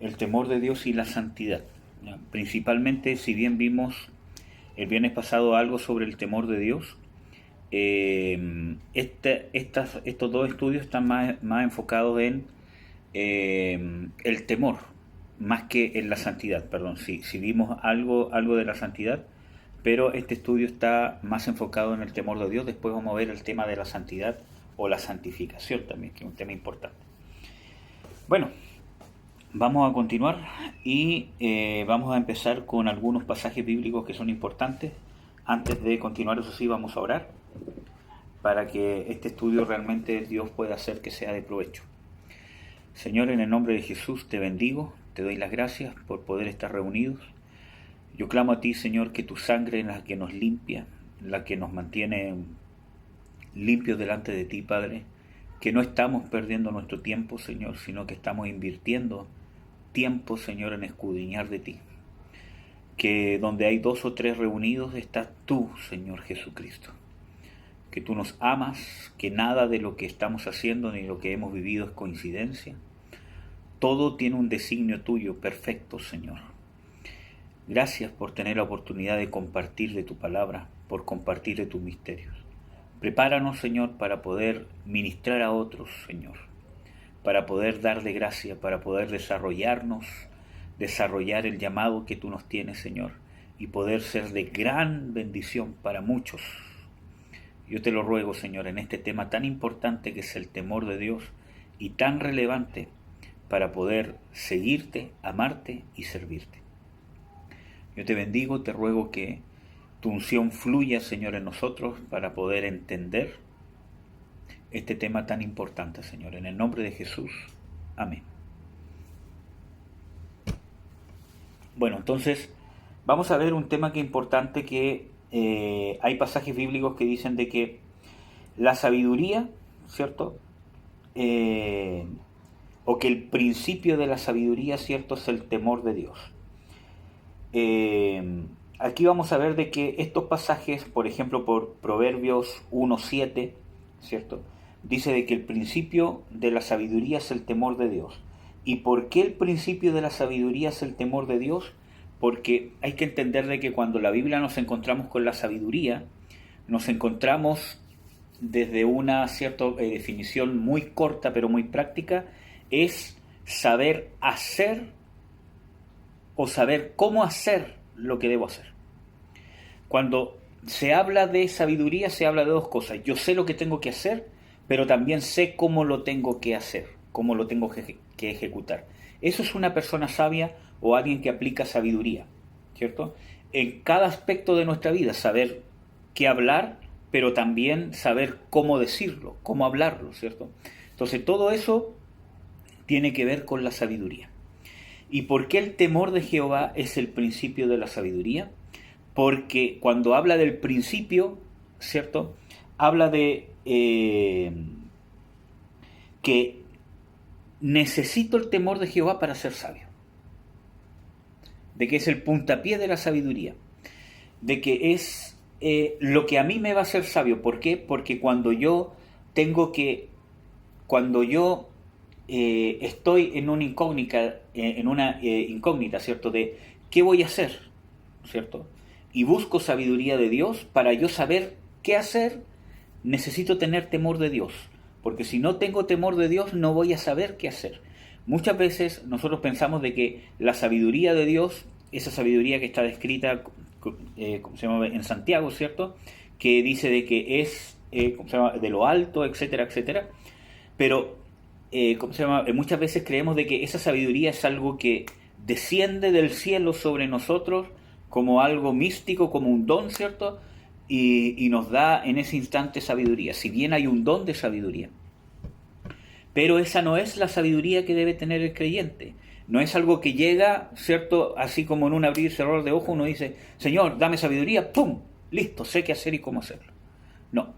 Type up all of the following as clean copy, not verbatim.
el temor de Dios y la santidad. Principalmente, si bien vimos el viernes pasado algo sobre el temor de Dios, estos dos estudios están más enfocados en el temor, más que en la santidad. Perdón, si vimos algo de la santidad, pero este estudio está más enfocado en el temor de Dios. Después vamos a ver el tema de la santidad o la santificación también, que es un tema importante. Bueno, vamos a continuar y vamos a empezar con algunos pasajes bíblicos que son importantes. Antes de continuar, eso sí, vamos a orar para que este estudio realmente Dios pueda hacer que sea de provecho. Señor, en el nombre de Jesús te bendigo, te doy las gracias por poder estar reunidos. Yo clamo a ti, Señor, que tu sangre es la que nos limpia, la que nos mantiene limpios delante de ti, Padre, que no estamos perdiendo nuestro tiempo, Señor, sino que estamos invirtiendo tiempo, Señor, en escudriñar de ti. Que donde hay 2 o 3 reunidos estás tú, Señor Jesucristo. Que tú nos amas, que nada de lo que estamos haciendo ni lo que hemos vivido es coincidencia. Todo tiene un designio tuyo perfecto, Señor. Gracias por tener la oportunidad de compartir de tu palabra, por compartir de tus misterios. Prepáranos, Señor, para poder ministrar a otros, Señor, para poder darle gracia, para poder desarrollar el llamado que tú nos tienes, Señor, y poder ser de gran bendición para muchos. Yo te lo ruego, Señor, en este tema tan importante que es el temor de Dios y tan relevante para poder seguirte, amarte y servirte. Yo te bendigo, te ruego que tu unción fluya, Señor, en nosotros para poder entender este tema tan importante, Señor. En el nombre de Jesús. Amén. Bueno, entonces vamos a ver un tema que es importante, que hay pasajes bíblicos que dicen de que la sabiduría, ¿cierto? O que el principio de la sabiduría, ¿cierto?, es el temor de Dios. Aquí vamos a ver de que estos pasajes, por ejemplo, por Proverbios 1:7, ¿cierto?, dice de que el principio de la sabiduría es el temor de Dios. ¿Y por qué el principio de la sabiduría es el temor de Dios? Porque hay que entender de que cuando la Biblia nos encontramos con la sabiduría, nos encontramos desde una cierta definición muy corta pero muy práctica, es saber hacer o saber cómo hacer lo que debo hacer. Cuando se habla de sabiduría, se habla de 2 cosas. Yo sé lo que tengo que hacer, pero también sé cómo lo tengo que hacer, cómo lo tengo que ejecutar. Eso es una persona sabia o alguien que aplica sabiduría, ¿cierto? En cada aspecto de nuestra vida, saber qué hablar, pero también saber cómo decirlo, cómo hablarlo, ¿cierto? Entonces todo eso tiene que ver con la sabiduría. ¿Y por qué el temor de Jehová es el principio de la sabiduría? Porque cuando habla del principio, ¿cierto?, habla de que necesito el temor de Jehová para ser sabio. De que es el puntapié de la sabiduría. De que es lo que a mí me va a hacer sabio. ¿Por qué? Porque cuando yo estoy en una incógnita, ¿cierto?, de qué voy a hacer, ¿cierto?, y busco sabiduría de Dios para yo saber qué hacer, necesito tener temor de Dios, porque si no tengo temor de Dios no voy a saber qué hacer. Muchas veces nosotros pensamos de que la sabiduría de Dios, esa sabiduría que está descrita en Santiago, ¿cierto?, que dice de que es de lo alto, etcétera, etcétera, pero muchas veces creemos de que esa sabiduría es algo que desciende del cielo sobre nosotros como algo místico, como un don, ¿cierto?, y nos da en ese instante sabiduría, si bien hay un don de sabiduría. Pero esa no es la sabiduría que debe tener el creyente. No es algo que llega, ¿cierto?, así como en un abrir y cerrar de ojos uno dice, Señor, dame sabiduría, ¡pum!, listo, sé qué hacer y cómo hacerlo. No,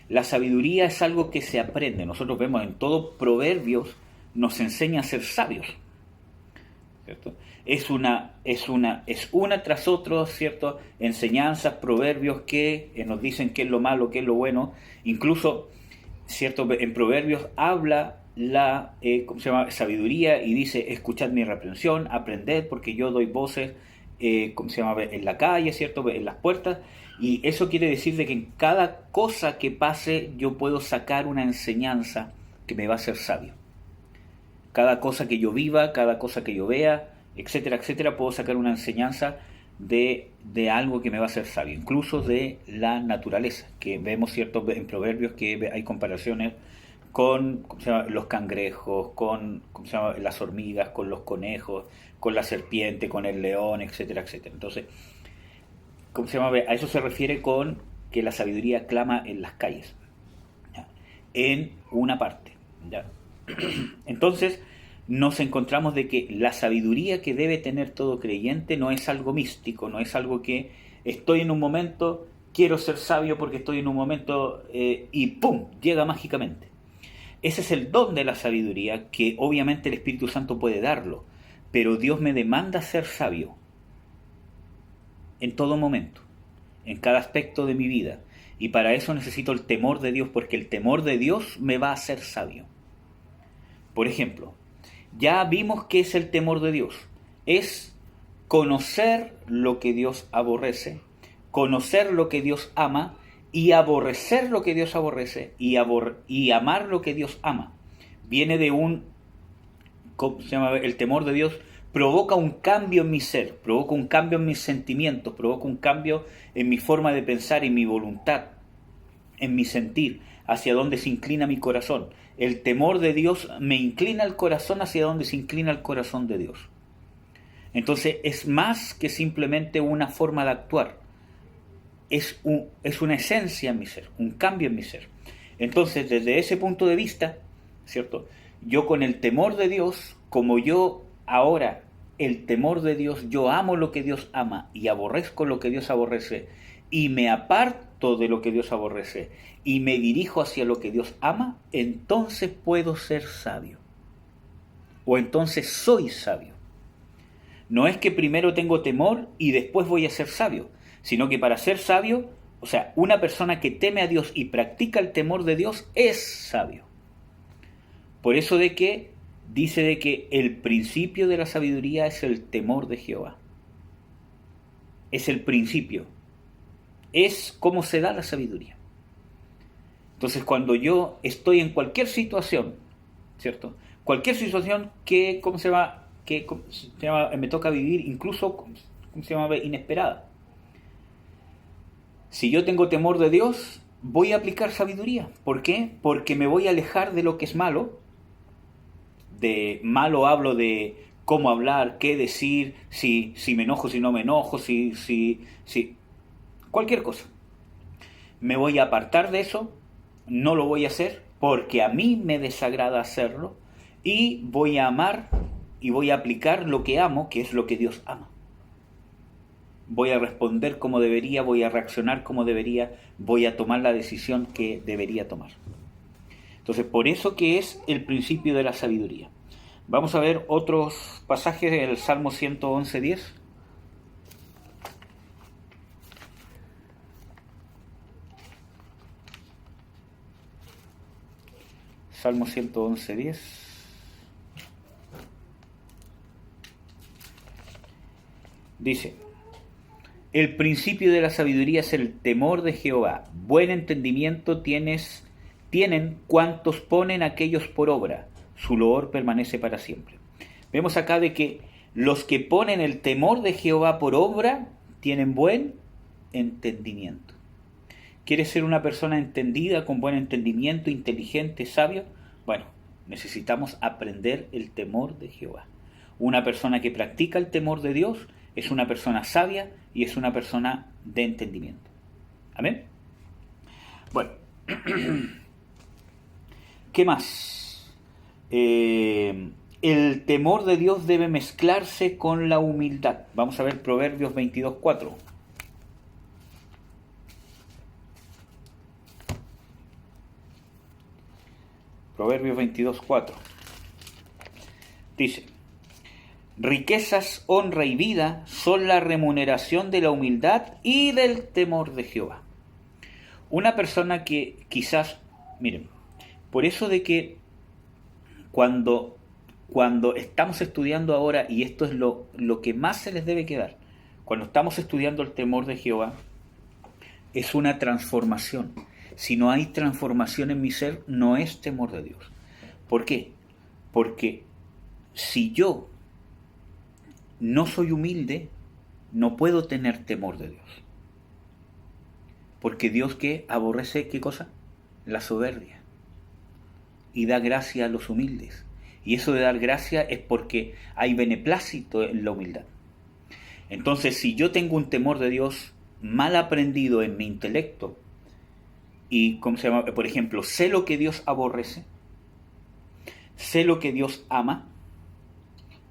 la sabiduría es algo que se aprende. Nosotros vemos en todo Proverbios, nos enseña a ser sabios, ¿cierto? Es una tras otra, ¿cierto?, enseñanzas, proverbios que nos dicen qué es lo malo, qué es lo bueno. Incluso, ¿cierto?, en Proverbios habla la ¿cómo se llama? Sabiduría y dice, escuchad mi reprensión, aprended, porque yo doy voces ¿cómo se llama? En la calle, ¿cierto? En las puertas. Y eso quiere decir de que en cada cosa que pase yo puedo sacar una enseñanza que me va a hacer sabio. Cada cosa que yo viva, cada cosa que yo vea, etcétera, etcétera, puedo sacar una enseñanza de algo que me va a hacer sabio, incluso de la naturaleza, que vemos, ¿cierto? En Proverbios que hay comparaciones con ¿cómo se llama? Los cangrejos, con ¿cómo se llama? Las hormigas, con los conejos, con la serpiente, con el león, etcétera, etcétera. Entonces, ¿cómo se llama? A eso se refiere con que la sabiduría clama en las calles, ¿ya? En una parte, ¿ya? Entonces, nos encontramos de que la sabiduría que debe tener todo creyente no es algo místico, no es algo que estoy en un momento, quiero ser sabio porque estoy en un momento y ¡pum!, llega mágicamente. Ese es el don de la sabiduría, que obviamente el Espíritu Santo puede darlo, pero Dios me demanda ser sabio en todo momento, en cada aspecto de mi vida. Y para eso necesito el temor de Dios, porque el temor de Dios me va a hacer sabio. Por ejemplo, ya vimos qué es el temor de Dios. Es conocer lo que Dios aborrece, conocer lo que Dios ama y aborrecer lo que Dios aborrece y amar lo que Dios ama. Viene de ¿cómo se llama? El temor de Dios provoca un cambio en mi ser, provoca un cambio en mis sentimientos, provoca un cambio en mi forma de pensar, en mi voluntad, en mi sentir, hacia donde se inclina mi corazón. El temor de Dios me inclina el corazón hacia donde se inclina el corazón de Dios. Entonces es más que simplemente una forma de actuar. Es una esencia en mi ser, un cambio en mi ser. Entonces, desde ese punto de vista, ¿cierto? Yo con el temor de Dios, como yo ahora, el temor de Dios, yo amo lo que Dios ama y aborrezco lo que Dios aborrece y me aparto de lo que Dios aborrece y me dirijo hacia lo que Dios ama, entonces puedo ser sabio. O entonces soy sabio. No es que primero tengo temor y después voy a ser sabio, sino que para ser sabio, o sea, una persona que teme a Dios y practica el temor de Dios es sabio. Por eso de que dice de que el principio de la sabiduría es el temor de Jehová. Es el principio. Es cómo se da la sabiduría. Entonces, cuando yo estoy en cualquier situación, ¿cierto? Cualquier situación que, ¿cómo se llama? Me toca vivir, incluso, ¿cómo se llama? Inesperada. Si yo tengo temor de Dios, voy a aplicar sabiduría. ¿Por qué? Porque me voy a alejar de lo que es malo. De malo hablo de cómo hablar, qué decir, si me enojo, si no me enojo, si cualquier cosa. Me voy a apartar de eso, no lo voy a hacer porque a mí me desagrada hacerlo y voy a amar y voy a aplicar lo que amo, que es lo que Dios ama. Voy a responder como debería, voy a reaccionar como debería, voy a tomar la decisión que debería tomar. Entonces, por eso que es el principio de la sabiduría. Vamos a ver otros pasajes del Salmo 111:10. Salmo 111:10. Dice: el principio de la sabiduría es el temor de Jehová. Buen entendimiento tienen cuantos ponen aquellos por obra. Su loor permanece para siempre. Vemos acá de que los que ponen el temor de Jehová por obra tienen buen entendimiento. ¿Quieres ser una persona entendida, con buen entendimiento, inteligente, sabio? Bueno, necesitamos aprender el temor de Jehová. Una persona que practica el temor de Dios es una persona sabia y es una persona de entendimiento. ¿Amén? Bueno, ¿qué más? El temor de Dios debe mezclarse con la humildad. Vamos a ver Proverbios 22:4. Proverbios 22:4. Dice: riquezas, honra y vida son la remuneración de la humildad y del temor de Jehová. Una persona que quizás, miren, por eso de que Cuando, cuando estamos estudiando ahora, y esto es lo que más se les debe quedar, cuando estamos estudiando el temor de Jehová, es una transformación. Si no hay transformación en mi ser, no es temor de Dios. ¿Por qué? Porque si yo no soy humilde, no puedo tener temor de Dios. Porque Dios, ¿qué? Aborrece, ¿qué cosa? La soberbia. Y da gracia a los humildes. Y eso de dar gracia es porque hay beneplácito en la humildad. Entonces, si yo tengo un temor de Dios mal aprendido en mi intelecto, y, ¿cómo se llama? Por ejemplo, sé lo que Dios aborrece, sé lo que Dios ama,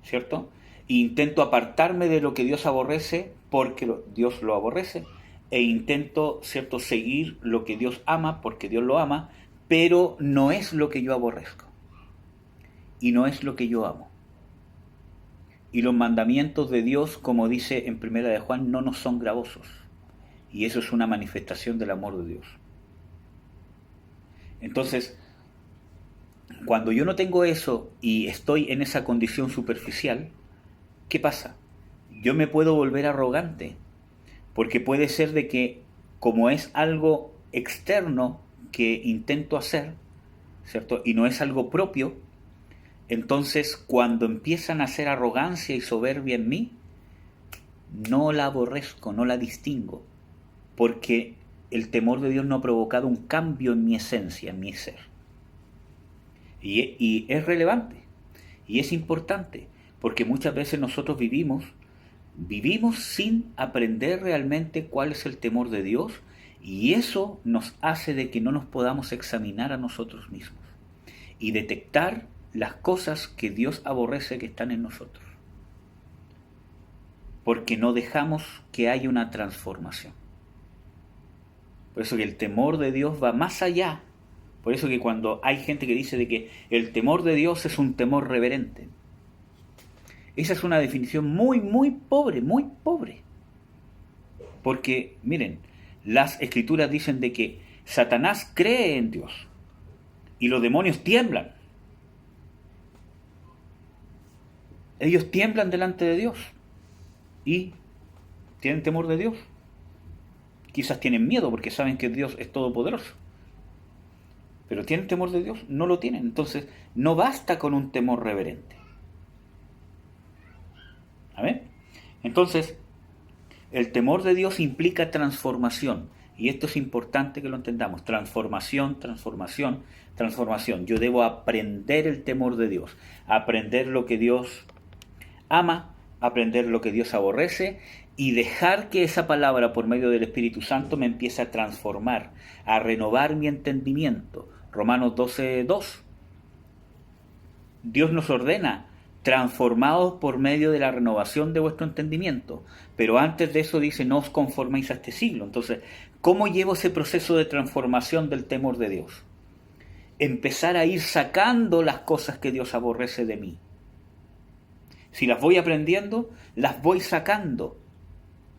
¿cierto? E intento apartarme de lo que Dios aborrece porque Dios lo aborrece, e intento, ¿cierto?, seguir lo que Dios ama porque Dios lo ama, pero no es lo que yo aborrezco y no es lo que yo amo. Y los mandamientos de Dios, como dice en Primera de Juan, no nos son gravosos, y eso es una manifestación del amor de Dios. Entonces, cuando yo no tengo eso y estoy en esa condición superficial, ¿qué pasa? Yo me puedo volver arrogante, porque puede ser de que, como es algo externo que intento hacer, ¿cierto? Y no es algo propio, entonces cuando empiezan a hacer arrogancia y soberbia en mí, no la aborrezco, no la distingo, porque el temor de Dios no ha provocado un cambio en mi esencia, en mi ser. Y es relevante, y es importante, porque muchas veces nosotros vivimos sin aprender realmente cuál es el temor de Dios, y eso nos hace de que no nos podamos examinar a nosotros mismos y detectar las cosas que Dios aborrece que están en nosotros, porque no dejamos que haya una transformación. Por eso que el temor de Dios va más allá. Por eso que cuando hay gente que dice de que el temor de Dios es un temor reverente, esa es una definición muy, muy pobre, muy pobre. Porque, miren, las escrituras dicen de que Satanás cree en Dios y los demonios tiemblan. Ellos tiemblan delante de Dios y tienen temor de Dios. Quizás tienen miedo porque saben que Dios es todopoderoso. Pero ¿tienen temor de Dios? No lo tienen. Entonces, no basta con un temor reverente. ¿Amén? Entonces, el temor de Dios implica transformación. Y esto es importante que lo entendamos. Transformación, transformación, transformación. Yo debo aprender el temor de Dios. Aprender lo que Dios ama, aprender lo que Dios aborrece, y dejar que esa palabra por medio del Espíritu Santo me empiece a transformar, a renovar mi entendimiento. Romanos 12:2. Dios nos ordena: transformados por medio de la renovación de vuestro entendimiento. Pero antes de eso dice: no os conforméis a este siglo. Entonces, ¿cómo llevo ese proceso de transformación del temor de Dios? Empezar a ir sacando las cosas que Dios aborrece de mí. Si las voy aprendiendo, las voy sacando.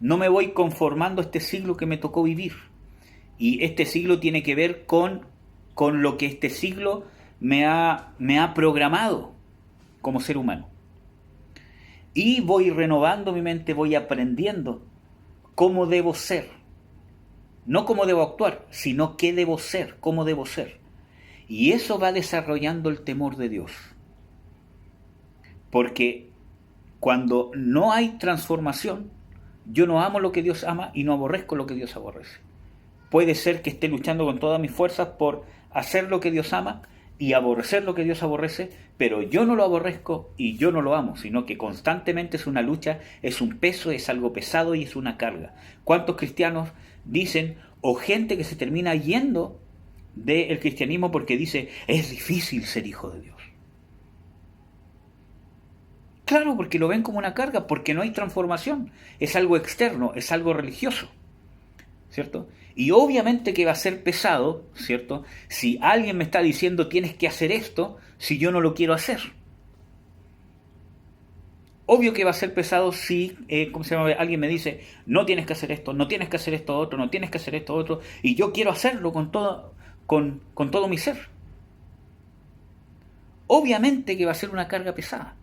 No me voy conformando a este siglo que me tocó vivir. Y este siglo tiene que ver con lo que este siglo me ha programado como ser humano. Y voy renovando mi mente, voy aprendiendo cómo debo ser. No cómo debo actuar, sino qué debo ser, cómo debo ser. Y eso va desarrollando el temor de Dios. Porque cuando no hay transformación, yo no amo lo que Dios ama y no aborrezco lo que Dios aborrece. Puede ser que esté luchando con todas mis fuerzas por hacer lo que Dios ama y aborrecer lo que Dios aborrece, pero yo no lo aborrezco y yo no lo amo, sino que constantemente es una lucha, es un peso, es algo pesado y es una carga. ¿Cuántos cristianos dicen, o gente que se termina yendo del cristianismo porque dice, es difícil ser hijo de Dios? Claro, porque lo ven como una carga, porque no hay transformación, es algo externo, es algo religioso, ¿cierto? Y obviamente que va a ser pesado, ¿cierto? Si alguien me está diciendo tienes que hacer esto, si yo no lo quiero hacer. Obvio que va a ser pesado si, alguien me dice, no tienes que hacer esto, no tienes que hacer esto otro, no tienes que hacer esto otro, y yo quiero hacerlo con todo mi ser. obviamente que va a ser una carga pesada.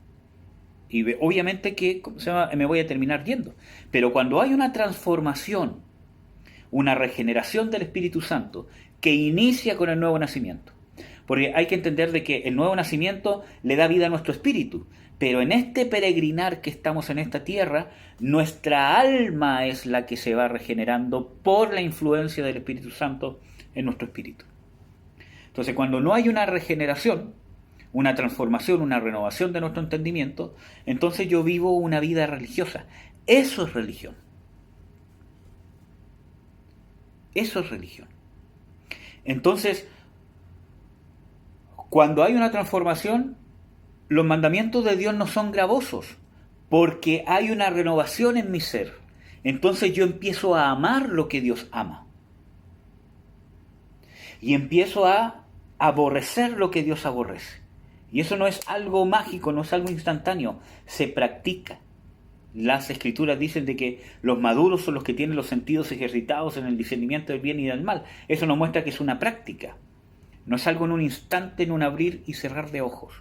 Y obviamente que me voy a terminar yendo. Pero cuando hay una transformación, una regeneración del Espíritu Santo, que inicia con el nuevo nacimiento. Porque hay que entender de que el nuevo nacimiento le da vida a nuestro espíritu. Pero en este peregrinar que estamos en esta tierra, nuestra alma es la que se va regenerando por la influencia del Espíritu Santo en nuestro espíritu. Entonces, cuando no hay una regeneración, una transformación, una renovación de nuestro entendimiento, entonces yo vivo una vida religiosa. Eso es religión. Eso es religión. Entonces, cuando hay una transformación, los mandamientos de Dios no son gravosos, porque hay una renovación en mi ser. Entonces yo empiezo a amar lo que Dios ama. Y empiezo a aborrecer lo que Dios aborrece. Y eso no es algo mágico, no es algo instantáneo, se practica. Las escrituras dicen de que los maduros son los que tienen los sentidos ejercitados en el discernimiento del bien y del mal. Eso nos muestra que es una práctica. No es algo en un instante, en un abrir y cerrar de ojos.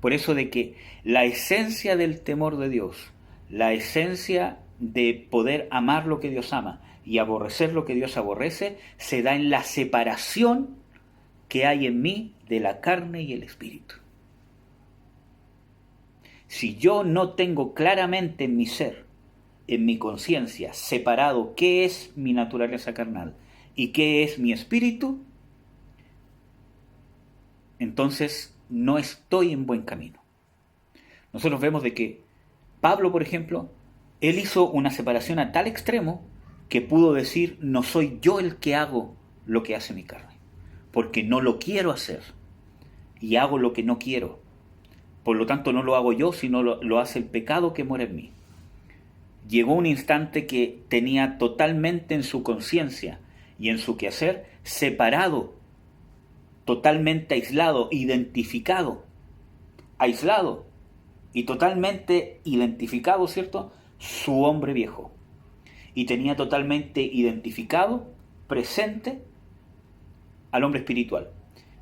Por eso de que la esencia del temor de Dios, la esencia de poder amar lo que Dios ama y aborrecer lo que Dios aborrece, se da en la separación que hay en mí de la carne y el espíritu. Si yo no tengo claramente en mi ser, en mi conciencia, separado qué es mi naturaleza carnal y qué es mi espíritu, entonces no estoy en buen camino. Nosotros vemos de que Pablo, por ejemplo, él hizo una separación a tal extremo que pudo decir, no soy yo el que hago lo que hace mi carne, porque no lo quiero hacer y hago lo que no quiero. Por lo tanto, no lo hago yo, sino lo hace el pecado que mora en mí. Llegó un instante que tenía totalmente en su conciencia y en su quehacer separado, totalmente aislado, identificado, aislado y totalmente identificado, ¿cierto?, su hombre viejo. Y tenía totalmente identificado, presente, al hombre espiritual.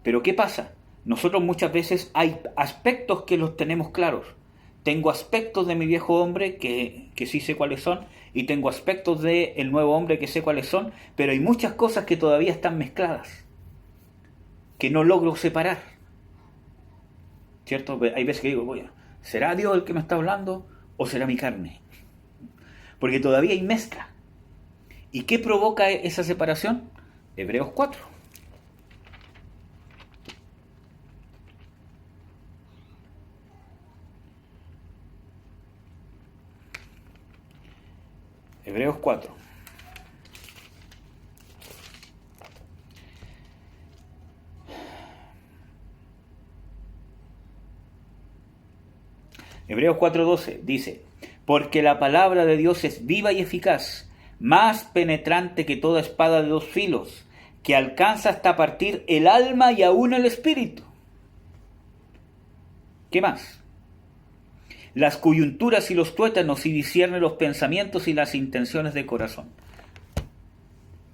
Pero ¿qué pasa? Nosotros muchas veces hay aspectos que los tenemos claros. Tengo aspectos de mi viejo hombre que sí sé cuáles son, y tengo aspectos del nuevo hombre que sé cuáles son, pero hay muchas cosas que todavía están mezcladas, que no logro separar. ¿Cierto? Hay veces que digo, bueno, ¿será Dios el que me está hablando o será mi carne? Porque todavía hay mezcla. ¿Y qué provoca esa separación? Hebreos 4. Hebreos 4. Hebreos 4:12 dice, porque la palabra de Dios es viva y eficaz, más penetrante que toda espada de dos filos, que alcanza hasta partir el alma y aún el espíritu. ¿Qué más? Las coyunturas y los tuétanos, y discierne los pensamientos y las intenciones del corazón.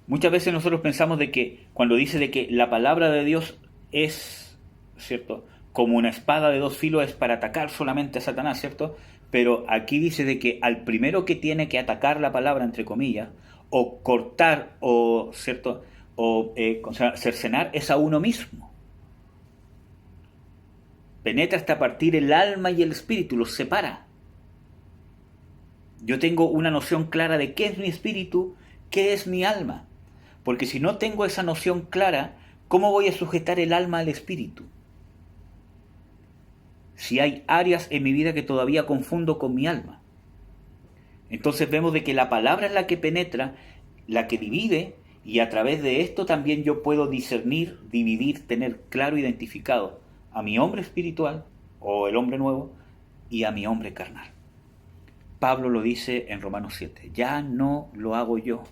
Muchas veces nosotros pensamos de que cuando dice de que la palabra de Dios es, ¿cierto?, como una espada de dos filos, es para atacar solamente a Satanás, ¿cierto? Pero aquí dice de que al primero que tiene que atacar la palabra, entre comillas, o cortar, o, ¿cierto?, o cercenar, es a uno mismo. Penetra hasta partir el alma y el espíritu, los separa. Yo tengo una noción clara de qué es mi espíritu, qué es mi alma. Porque si no tengo esa noción clara, ¿cómo voy a sujetar el alma al espíritu? Si hay áreas en mi vida que todavía confundo con mi alma. Entonces vemos de que la palabra es la que penetra, la que divide, y a través de esto también yo puedo discernir, dividir, tener claro identificado a mi hombre espiritual, o el hombre nuevo, y a mi hombre carnal. Pablo lo dice en Romanos 7, ya no lo hago yo,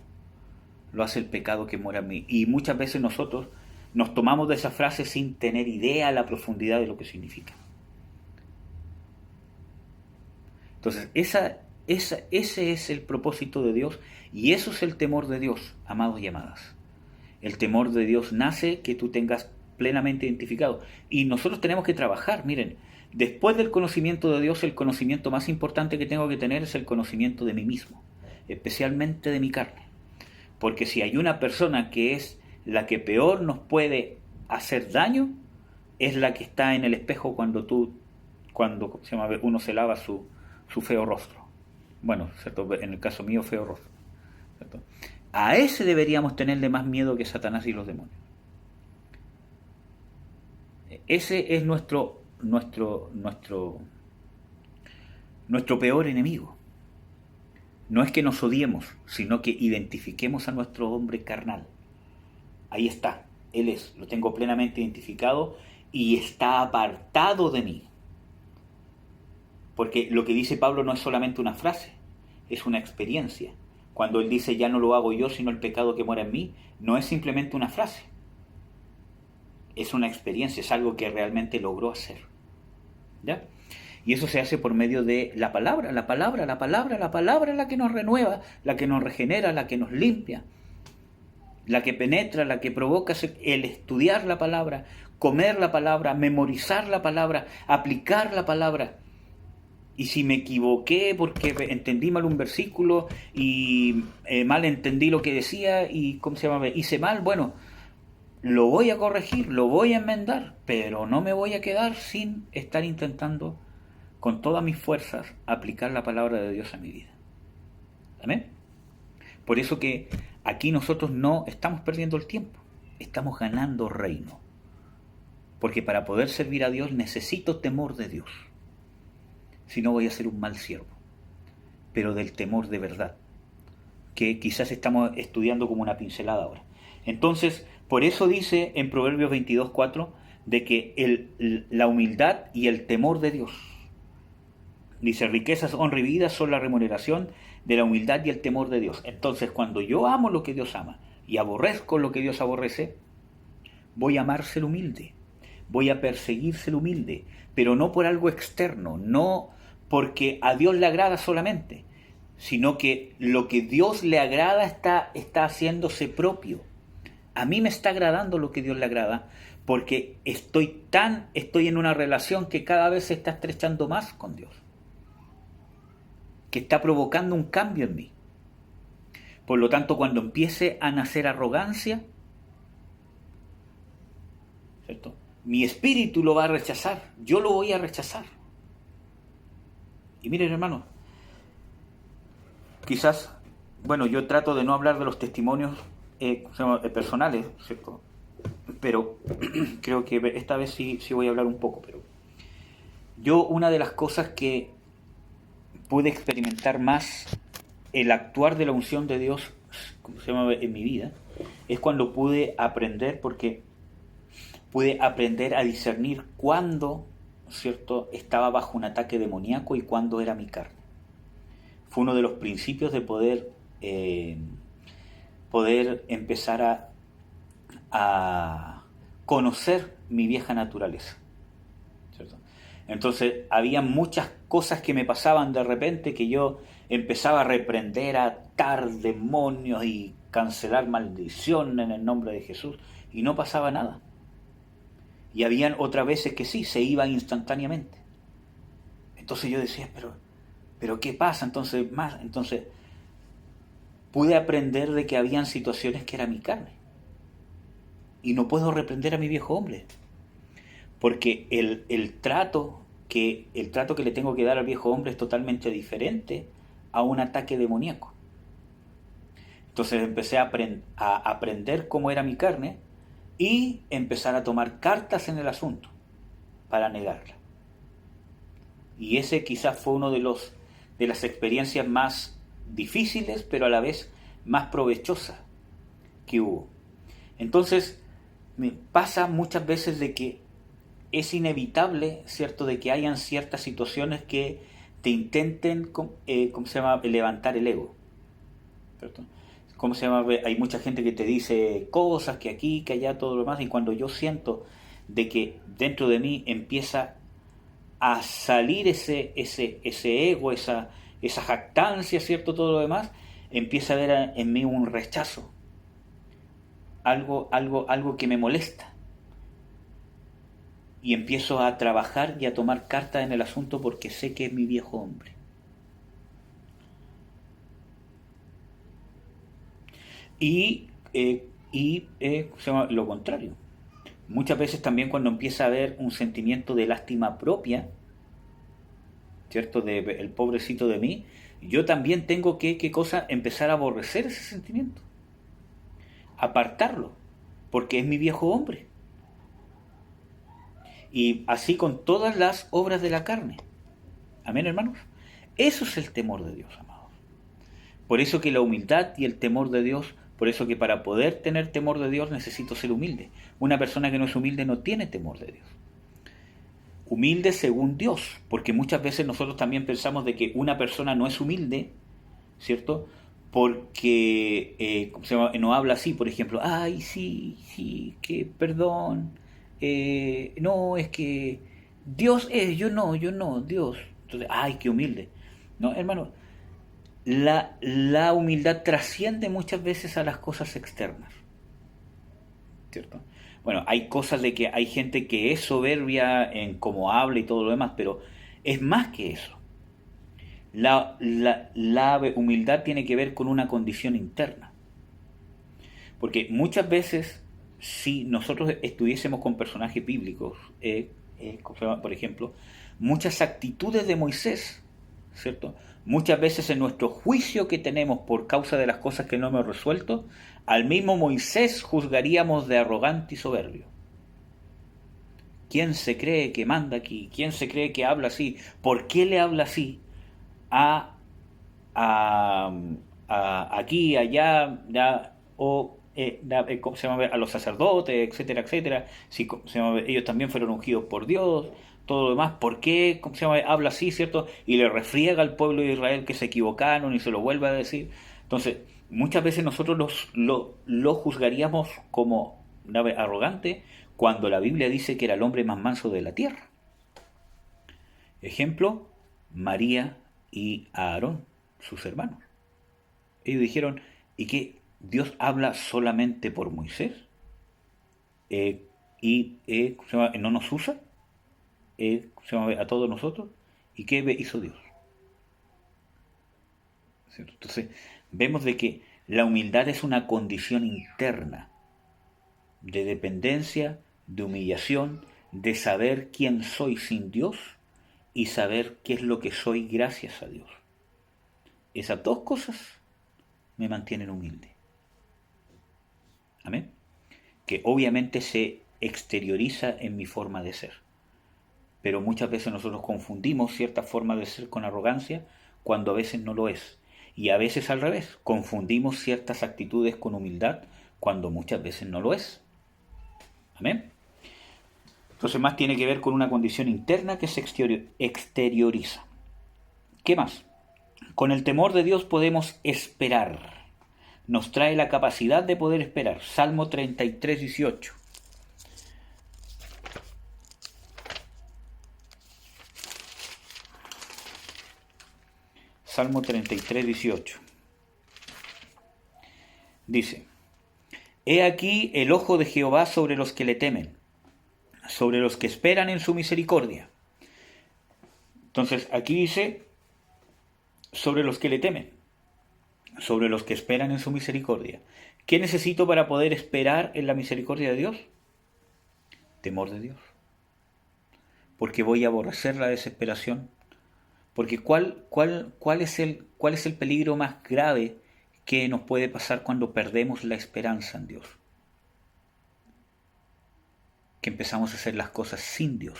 lo hace el pecado que mora en mí. Y muchas veces nosotros nos tomamos de esa frase sin tener idea a la profundidad de lo que significa. Entonces, ese es el propósito de Dios, y eso es el temor de Dios, amados y amadas. El temor de Dios nace que tú tengas plenamente identificados. Y nosotros tenemos que trabajar, miren, después del conocimiento de Dios, el conocimiento más importante que tengo que tener es el conocimiento de mí mismo, especialmente de mi carne. Porque si hay una persona que es la que peor nos puede hacer daño, es la que está en el espejo cuando uno se lava su feo rostro. Bueno, ¿cierto? En el caso mío, feo rostro, ¿cierto? A ese deberíamos tenerle más miedo que Satanás y los demonios. Ese es nuestro peor enemigo. No es que nos odiemos, sino que identifiquemos a nuestro hombre carnal. Ahí está, él es, lo tengo plenamente identificado y está apartado de mí. Porque lo que dice Pablo no es solamente una frase, es una experiencia. Cuando él dice ya no lo hago yo, sino el pecado que mora en mí, no es simplemente una frase. Es una experiencia, es algo que realmente logró hacer. ¿Ya? Y eso se hace por medio de la palabra la que nos renueva, la que nos regenera, la que nos limpia, la que penetra, la que provoca el estudiar la palabra, comer la palabra, memorizar la palabra, aplicar la palabra. Y si me equivoqué porque entendí mal un versículo y mal entendí lo que decía y hice mal, bueno, lo voy a corregir, lo voy a enmendar, pero no me voy a quedar sin estar intentando con todas mis fuerzas aplicar la palabra de Dios a mi vida. ¿Amén? Por eso que aquí nosotros no estamos perdiendo el tiempo, estamos ganando reino. Porque para poder servir a Dios necesito temor de Dios. Si no voy a ser un mal siervo, pero del temor de verdad, que quizás estamos estudiando como una pincelada ahora. Entonces, por eso dice en Proverbios 22:4 de que la humildad y el temor de Dios, dice, riquezas, honra y vida son la remuneración de la humildad y el temor de Dios. Entonces, cuando yo amo lo que Dios ama y aborrezco lo que Dios aborrece, voy a amarse el humilde, voy a perseguirse el humilde, pero no por algo externo, no porque a Dios le agrada solamente, sino que lo que Dios le agrada está haciéndose propio. A mí me está agradando lo que Dios le agrada, porque estoy en una relación que cada vez se está estrechando más con Dios, que está provocando un cambio en mí. Por lo tanto, cuando empiece a nacer arrogancia, ¿cierto?, mi espíritu lo va a rechazar, yo lo voy a rechazar. Y miren, hermanos, quizás, bueno, yo trato de no hablar de los testimonios personales, ¿cierto? Pero creo que esta vez sí voy a hablar un poco. Pero yo, una de las cosas que pude experimentar más el actuar de la unción de Dios en mi vida es cuando pude aprender, porque pude aprender a discernir cuándo, ¿cierto?, estaba bajo un ataque demoníaco y cuándo era mi carne. Fue uno de los principios de poder empezar a conocer mi vieja naturaleza, ¿cierto? Entonces había muchas cosas que me pasaban de repente que yo empezaba a reprender, a atar demonios y cancelar maldición en el nombre de Jesús, y no pasaba nada. Y habían otras veces que sí, se iba instantáneamente. Entonces yo decía, pero ¿qué pasa? Entonces pude aprender de que habían situaciones que era mi carne. Y no puedo reprender a mi viejo hombre. Porque el trato que le tengo que dar al viejo hombre es totalmente diferente a un ataque demoníaco. Entonces empecé a aprender cómo era mi carne y empezar a tomar cartas en el asunto para negarla. Y ese quizás fue uno de las experiencias más difíciles, pero a la vez más provechosas que hubo. Entonces, me pasa muchas veces de que es inevitable, ¿cierto?, de que hayan ciertas situaciones que te intenten, levantar el ego, ¿cierto? Hay mucha gente que te dice cosas, que aquí, que allá, todo lo demás, y cuando yo siento de que dentro de mí empieza a salir ese ego, esa jactancia, ¿cierto?, todo lo demás, empieza a haber en mí un rechazo, algo que me molesta. y empiezo a trabajar y a tomar cartas en el asunto porque sé que es mi viejo hombre. Lo contrario. Muchas veces también cuando empieza a haber un sentimiento de lástima propia, ¿cierto? De el pobrecito de mí, yo también tengo que, ¿qué cosa? Empezar a aborrecer ese sentimiento, apartarlo, porque es mi viejo hombre. Y así con todas las obras de la carne. Amén, hermanos. Eso es el temor de Dios, amados. Por eso que la humildad y el temor de Dios, por eso que para poder tener temor de Dios necesito ser humilde. Una persona que no es humilde no tiene temor de Dios. Humilde según Dios, porque muchas veces nosotros también pensamos de que una persona no es humilde, ¿cierto? Porque no habla así, por ejemplo, ay, sí, sí, que perdón, no, es que Dios es, yo no, Dios. Entonces, ay, qué humilde. No, hermano, la humildad trasciende muchas veces a las cosas externas, ¿cierto? Bueno, hay cosas de que hay gente que es soberbia en cómo habla y todo lo demás, pero es más que eso. La humildad tiene que ver con una condición interna. Porque muchas veces, si nosotros estuviésemos con personajes bíblicos, por ejemplo, muchas actitudes de Moisés, ¿cierto? Muchas veces en nuestro juicio que tenemos por causa de las cosas que no hemos resuelto, al mismo Moisés juzgaríamos de arrogante y soberbio. ¿Quién se cree que manda aquí? ¿Quién se cree que habla así? ¿Por qué le habla así a, a, aquí, allá, ¿cómo se llama? A los sacerdotes, etcétera, etcétera? Si ellos también fueron ungidos por Dios, todo lo demás, ¿por qué ¿cómo se llama? Habla así, ¿cierto? Y le refriega al pueblo de Israel que se equivocaron y se lo vuelve a decir. Entonces, muchas veces nosotros lo juzgaríamos como arrogante cuando la Biblia dice que era el hombre más manso de la tierra. Ejemplo, María y Aarón, sus hermanos. Ellos dijeron, ¿y qué? ¿Dios habla solamente por Moisés? ¿No nos usa? A todos nosotros. ¿Y qué hizo Dios? ¿Cierto? Entonces, vemos de que la humildad es una condición interna de dependencia, de humillación, de saber quién soy sin Dios y saber qué es lo que soy gracias a Dios. Esas dos cosas me mantienen humilde. Amén. Que obviamente se exterioriza en mi forma de ser. Pero muchas veces nosotros confundimos cierta forma de ser con arrogancia cuando a veces no lo es. Y a veces al revés, confundimos ciertas actitudes con humildad cuando muchas veces no lo es. Amén. Entonces más tiene que ver con una condición interna que se exterioriza. ¿Qué más? Con el temor de Dios podemos esperar. Nos trae la capacidad de poder esperar. Salmo 33, 18. Salmo 33, 18. Dice, He aquí el ojo de Jehová sobre los que le temen, sobre los que esperan en su misericordia. Entonces aquí dice, sobre los que le temen, sobre los que esperan en su misericordia. ¿Qué necesito para poder esperar en la misericordia de Dios? Temor de Dios. Porque voy a aborrecer la desesperación. Porque ¿cuál es el peligro más grave que nos puede pasar cuando perdemos la esperanza en Dios? Que empezamos a hacer las cosas sin Dios,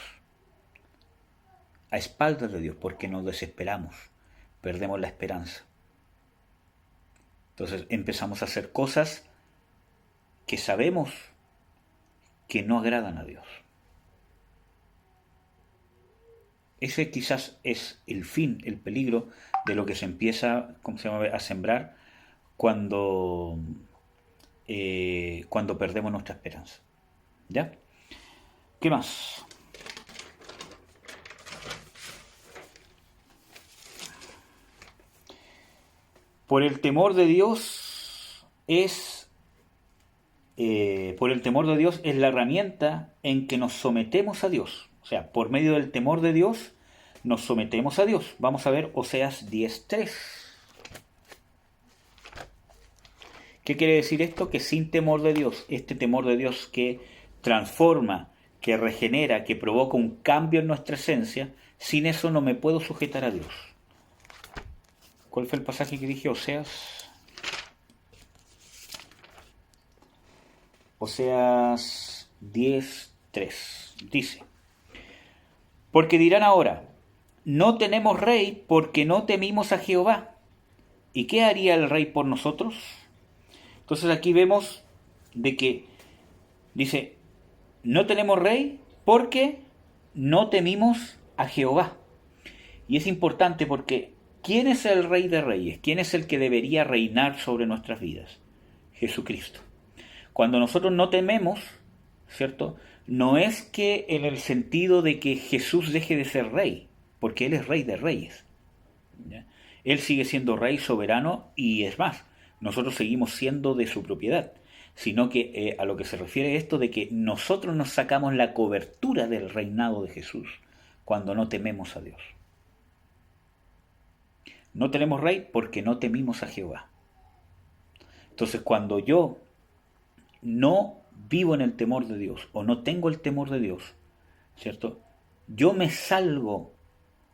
a espaldas de Dios, porque nos desesperamos, perdemos la esperanza. Entonces empezamos a hacer cosas que sabemos que no agradan a Dios. Ese quizás es el fin, el peligro de lo que se empieza a sembrar cuando perdemos nuestra esperanza. ¿Ya? ¿Qué más? Por el temor de Dios es por el temor de Dios es la herramienta en que nos sometemos a Dios. O sea, por medio del temor de Dios nos sometemos a Dios. Vamos a ver Oseas 10:3. ¿Qué quiere decir esto? Que sin temor de Dios, este temor de Dios que transforma, que regenera, que provoca un cambio en nuestra esencia, sin eso no me puedo sujetar a Dios. ¿Cuál fue el pasaje que dije? Oseas 10:3. Dice: porque dirán ahora, no tenemos rey porque no temimos a Jehová. ¿Y qué haría el rey por nosotros? Entonces aquí vemos de que dice, no tenemos rey porque no temimos a Jehová. Y es importante porque ¿quién es el rey de reyes? ¿Quién es el que debería reinar sobre nuestras vidas? Jesucristo. Cuando nosotros no tememos, ¿cierto? No es que en el sentido de que Jesús deje de ser rey, porque Él es rey de reyes, ¿ya? Él sigue siendo rey soberano y es más, nosotros seguimos siendo de su propiedad, sino que a lo que se refiere esto de que nosotros nos sacamos la cobertura del reinado de Jesús cuando no tememos a Dios. No tenemos rey porque no temimos a Jehová. Entonces cuando yo no vivo en el temor de Dios o no tengo el temor de Dios, ¿cierto? Yo me salgo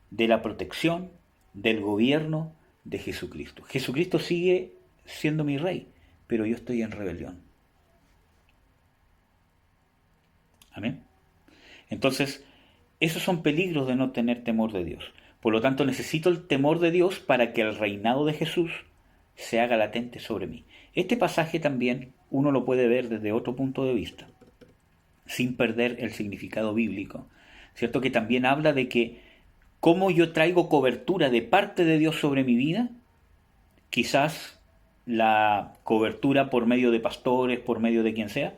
de la protección, del gobierno de Jesucristo. Jesucristo sigue siendo mi rey, pero yo estoy en rebelión. Amén. Entonces, esos son peligros de no tener temor de Dios. Por lo tanto, necesito el temor de Dios para que el reinado de Jesús se haga latente sobre mí. Este pasaje también uno lo puede ver desde otro punto de vista, sin perder el significado bíblico, ¿cierto? Que también habla de que cómo yo traigo cobertura de parte de Dios sobre mi vida, quizás la cobertura por medio de pastores, por medio de quien sea,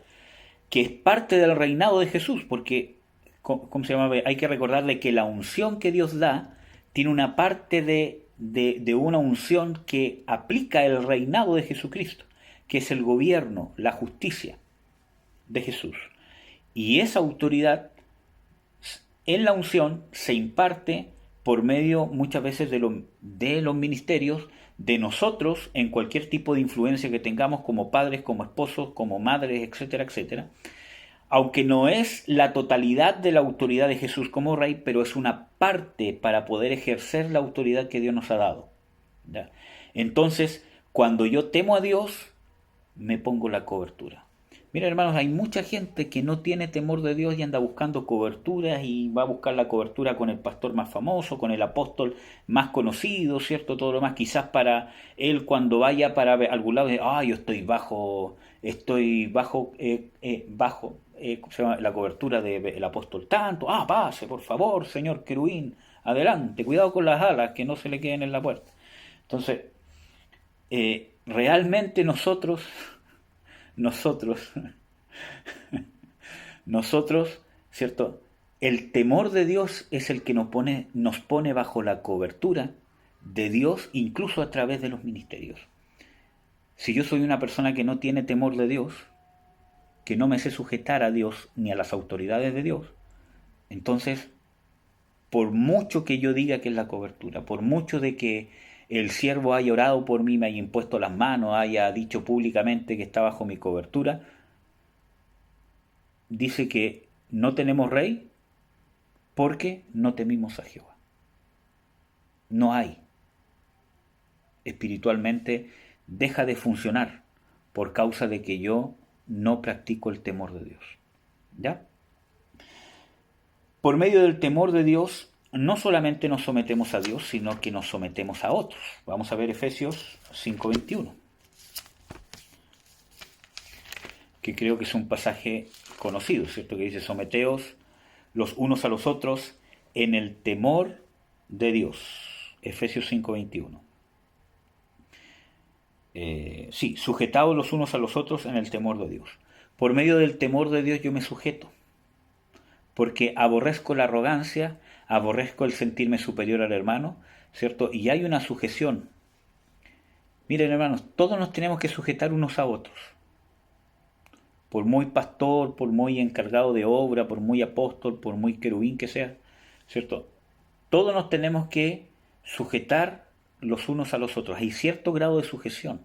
que es parte del reinado de Jesús, porque, ¿cómo se llama? Hay que recordarle que la unción que Dios da tiene una parte de una unción que aplica el reinado de Jesucristo, que es el gobierno, la justicia de Jesús. Y esa autoridad en la unción se imparte por medio muchas veces de los ministerios, de nosotros en cualquier tipo de influencia que tengamos como padres, como esposos, como madres, etcétera, etcétera. Aunque no es la totalidad de la autoridad de Jesús como rey, pero es una parte para poder ejercer la autoridad que Dios nos ha dado. ¿Ya? Entonces, cuando yo temo a Dios, me pongo la cobertura. Mira, hermanos, hay mucha gente que no tiene temor de Dios y anda buscando coberturas y va a buscar la cobertura con el pastor más famoso, con el apóstol más conocido, ¿cierto? Todo lo más, quizás para él cuando vaya para algún lado, yo estoy bajo, ¿cómo se llama? La cobertura del apóstol tanto. Pase, por favor, señor querubín, adelante, cuidado con las alas, que no se le queden en la puerta. Entonces, realmente nosotros, ¿cierto? El temor de Dios es el que nos pone bajo la cobertura de Dios, incluso a través de los ministerios. Si yo soy una persona que no tiene temor de Dios, que no me sé sujetar a Dios ni a las autoridades de Dios, entonces, por mucho que yo diga que es la cobertura, por mucho de que el siervo haya orado por mí, me haya impuesto las manos, haya dicho públicamente que está bajo mi cobertura, dice que no tenemos rey porque no temimos a Jehová. No hay. Espiritualmente deja de funcionar por causa de que yo no practico el temor de Dios. ¿Ya? Por medio del temor de Dios, no solamente nos sometemos a Dios, sino que nos sometemos a otros. Vamos a ver Efesios 5:21, que creo que es un pasaje conocido, ¿cierto? Que dice, someteos los unos a los otros en el temor de Dios. Efesios 5:21. Sujetaos los unos a los otros en el temor de Dios. Por medio del temor de Dios yo me sujeto, porque aborrezco la arrogancia, aborrezco el sentirme superior al hermano, ¿cierto? Y hay una sujeción. Miren, hermanos, todos nos tenemos que sujetar unos a otros. por muy pastor, por muy encargado de obra, por muy apóstol, por muy querubín que sea, ¿cierto? Todos nos tenemos que sujetar los unos a los otros. Hay cierto grado de sujeción,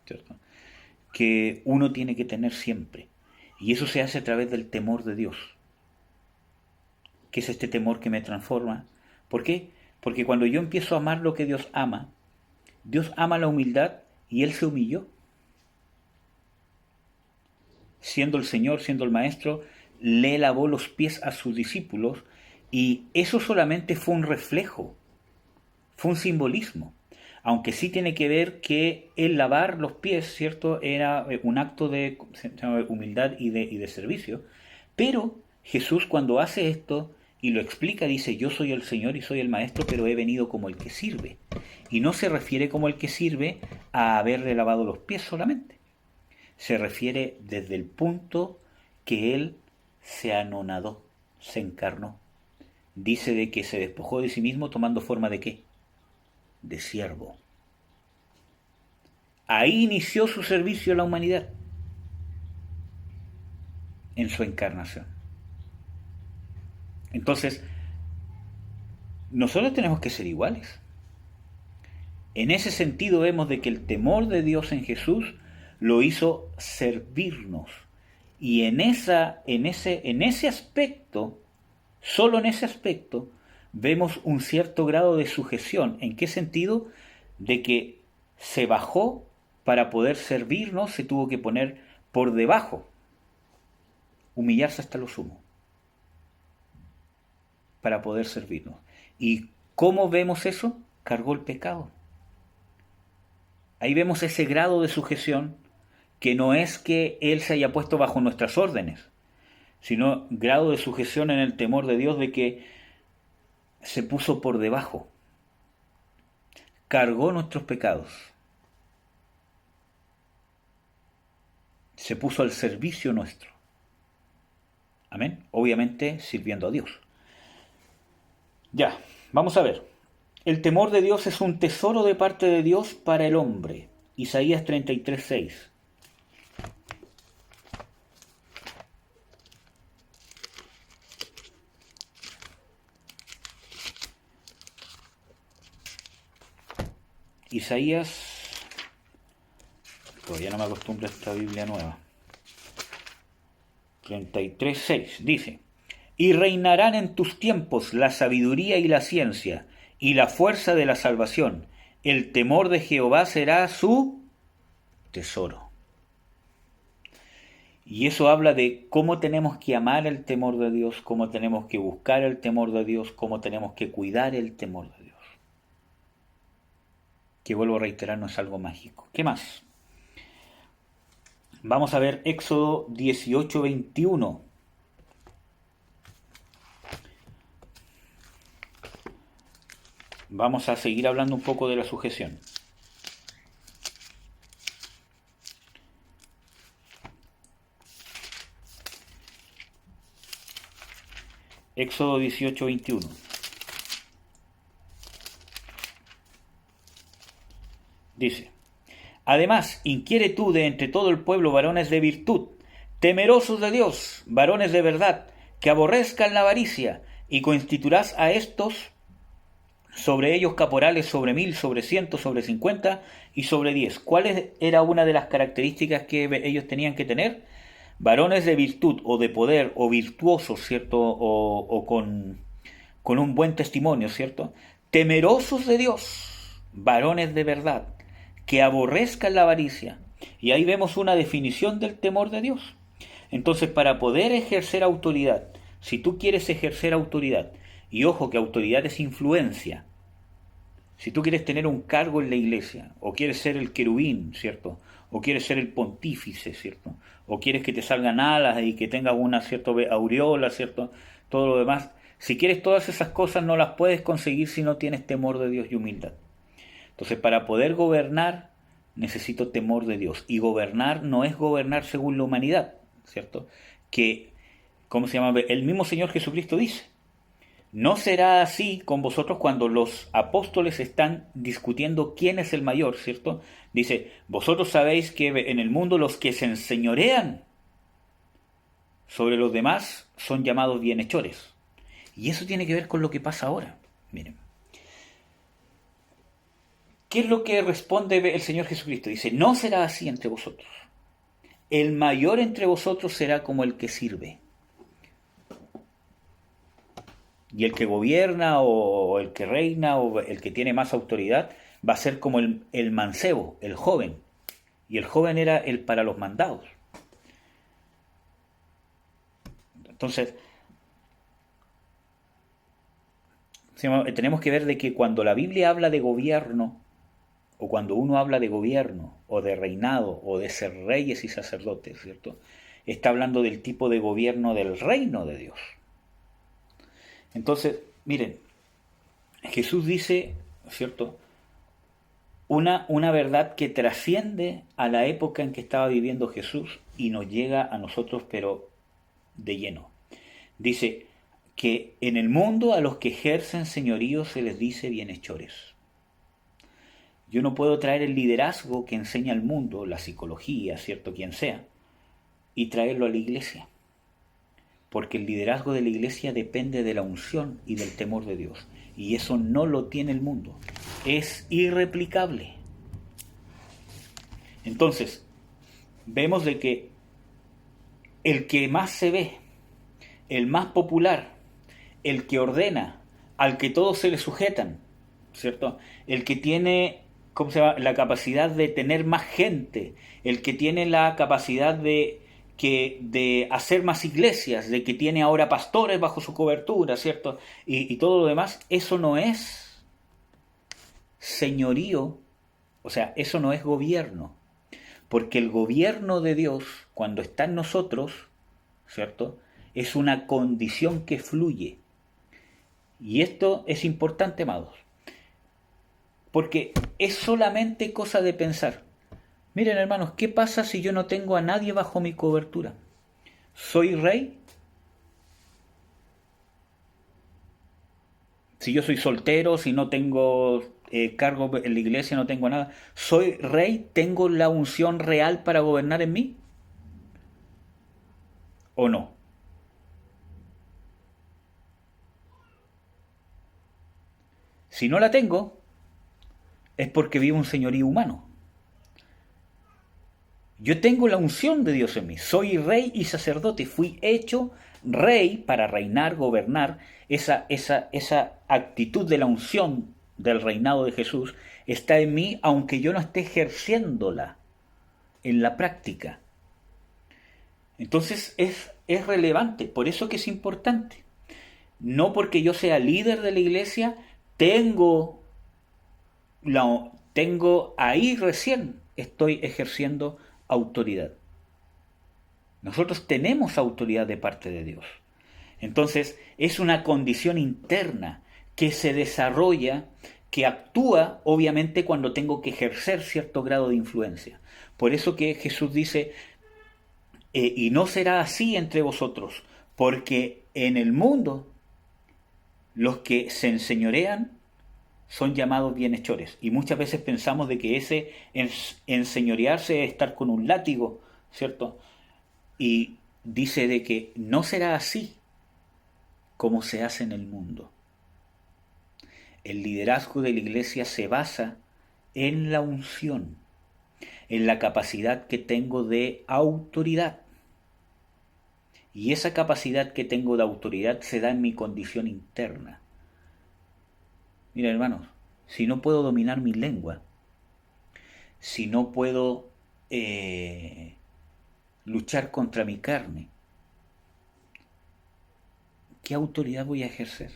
¿cierto? Que uno tiene que tener siempre. Y eso se hace a través del temor de Dios. ¿Qué es este temor que me transforma? ¿Por qué? Porque cuando yo empiezo a amar lo que Dios ama la humildad y Él se humilló. Siendo el Señor, siendo el Maestro, le lavó los pies a sus discípulos y eso solamente fue un reflejo, fue un simbolismo. Aunque sí tiene que ver que el lavar los pies, ¿cierto? Era un acto de humildad y de servicio. Pero Jesús cuando hace esto y lo explica, dice, yo soy el Señor y soy el Maestro, pero he venido como el que sirve. Y no se refiere como el que sirve a haberle lavado los pies solamente. Se refiere desde el punto que Él se anonadó, se encarnó. Dice de que se despojó de sí mismo tomando forma de ¿qué? De siervo. Ahí inició su servicio a la humanidad, en su encarnación. Entonces, nosotros tenemos que ser iguales. En ese sentido vemos de que el temor de Dios en Jesús lo hizo servirnos. Y en ese aspecto, solo en ese aspecto, vemos un cierto grado de sujeción. ¿En qué sentido? De que se bajó para poder servirnos, se tuvo que poner por debajo, humillarse hasta lo sumo, para poder servirnos. ¿Y cómo vemos eso? Cargó el pecado. Ahí vemos ese grado de sujeción que no es que Él se haya puesto bajo nuestras órdenes, sino grado de sujeción en el temor de Dios de que se puso por debajo, cargó nuestros pecados, se puso al servicio nuestro. Amén. Obviamente sirviendo a Dios. Ya, vamos a ver. El temor de Dios es un tesoro de parte de Dios para el hombre. Isaías 33:6. Isaías, todavía no me acostumbro a esta Biblia nueva. 33:6 dice: Y reinarán en tus tiempos la sabiduría y la ciencia, y la fuerza de la salvación. El temor de Jehová será su tesoro. Y eso habla de cómo tenemos que amar el temor de Dios, cómo tenemos que buscar el temor de Dios, cómo tenemos que cuidar el temor de Dios. Que vuelvo a reiterar, no es algo mágico. ¿Qué más? Vamos a ver Éxodo 18:21. Vamos a seguir hablando un poco de la sujeción. Éxodo 18:21. Dice: Además, inquiere tú de entre todo el pueblo varones de virtud, temerosos de Dios, varones de verdad, que aborrezcan la avaricia, y constituirás a estos sobre ellos caporales sobre 1000, sobre 100, sobre 50 y sobre 10. ¿Cuál era una de las características que ellos tenían que tener? Varones de virtud o de poder o virtuosos, ¿cierto? O con un buen testimonio, ¿cierto? Temerosos de Dios, varones de verdad, que aborrezcan la avaricia. Y ahí vemos una definición del temor de Dios. Entonces, para poder ejercer autoridad, si tú quieres ejercer autoridad, y ojo que autoridad es influencia, si tú quieres tener un cargo en la iglesia, o quieres ser el querubín, ¿cierto? O quieres ser el pontífice, ¿cierto? O quieres que te salgan alas y que tengas una cierta aureola, ¿cierto? Todo lo demás. Si quieres todas esas cosas no las puedes conseguir si no tienes temor de Dios y humildad. Entonces, para poder gobernar, necesito temor de Dios. Y gobernar no es gobernar según la humanidad, ¿cierto? Que, ¿cómo se llama? El mismo Señor Jesucristo dice: no será así con vosotros cuando los apóstoles están discutiendo quién es el mayor, ¿cierto? Dice: vosotros sabéis que en el mundo los que se enseñorean Sobre los demás son llamados bienhechores. Y eso tiene que ver con lo que pasa ahora. Miren. ¿Qué es lo que responde el Señor Jesucristo? Dice, no será así entre vosotros. El mayor entre vosotros será como el que sirve. Y el que gobierna o el que reina o el que tiene más autoridad va a ser como el mancebo, el joven. Y el joven era el para los mandados. Entonces, tenemos que ver de que cuando la Biblia habla de gobierno, o cuando uno habla de gobierno, o de reinado, o de ser reyes y sacerdotes, ¿cierto? Está hablando del tipo de gobierno del reino de Dios. Entonces, miren, Jesús dice, ¿cierto? Una verdad que trasciende a la época en que estaba viviendo Jesús y nos llega a nosotros, pero de lleno. Dice que en el mundo a los que ejercen señorío se les dice bienhechores. Yo no puedo traer el liderazgo que enseña el mundo, la psicología, ¿cierto? Quien sea, y traerlo a la iglesia. Porque el liderazgo de la iglesia depende de la unción y del temor de Dios. Y eso no lo tiene el mundo. Es irreplicable. Entonces, vemos de que el que más se ve, el más popular, el que ordena, al que todos se le sujetan, ¿cierto? El que tiene, ¿cómo se llama?, la capacidad de tener más gente, el que tiene la capacidad de hacer más iglesias, de que tiene ahora pastores bajo su cobertura, ¿cierto? Y todo lo demás, eso no es señorío, o sea, eso no es gobierno, porque el gobierno de Dios, cuando está en nosotros, ¿cierto?, es una condición que fluye. Y esto es importante, amados, porque es solamente cosa de pensar. Miren, hermanos, ¿qué pasa si yo no tengo a nadie bajo mi cobertura? ¿Soy rey? Si yo soy soltero, si no tengo cargo en la iglesia, no tengo nada, ¿soy rey? ¿Tengo la unción real para gobernar en mí? ¿O no? Si no la tengo, es porque vivo un señorío humano. Yo tengo la unción de Dios en mí. Soy rey y sacerdote. Fui hecho rey para reinar, gobernar. Esa actitud de la unción del reinado de Jesús está en mí, aunque yo no esté ejerciéndola en la práctica. Entonces es relevante. Por eso que es importante. No porque yo sea líder de la iglesia, tengo ahí recién estoy ejerciendo autoridad. Nosotros tenemos autoridad de parte de Dios. Entonces es una condición interna que se desarrolla, que actúa obviamente cuando tengo que ejercer cierto grado de influencia. Por eso que Jesús dice, y no será así entre vosotros, porque en el mundo los que se enseñorean son llamados bienhechores. Y muchas veces pensamos de que ese enseñorearse es estar con un látigo, ¿cierto? Y dice de que no será así como se hace en el mundo. El liderazgo de la iglesia se basa en la unción, en la capacidad que tengo de autoridad. Y esa capacidad que tengo de autoridad se da en mi condición interna. Mira, hermanos, si no puedo dominar mi lengua, si no puedo luchar contra mi carne, ¿qué autoridad voy a ejercer?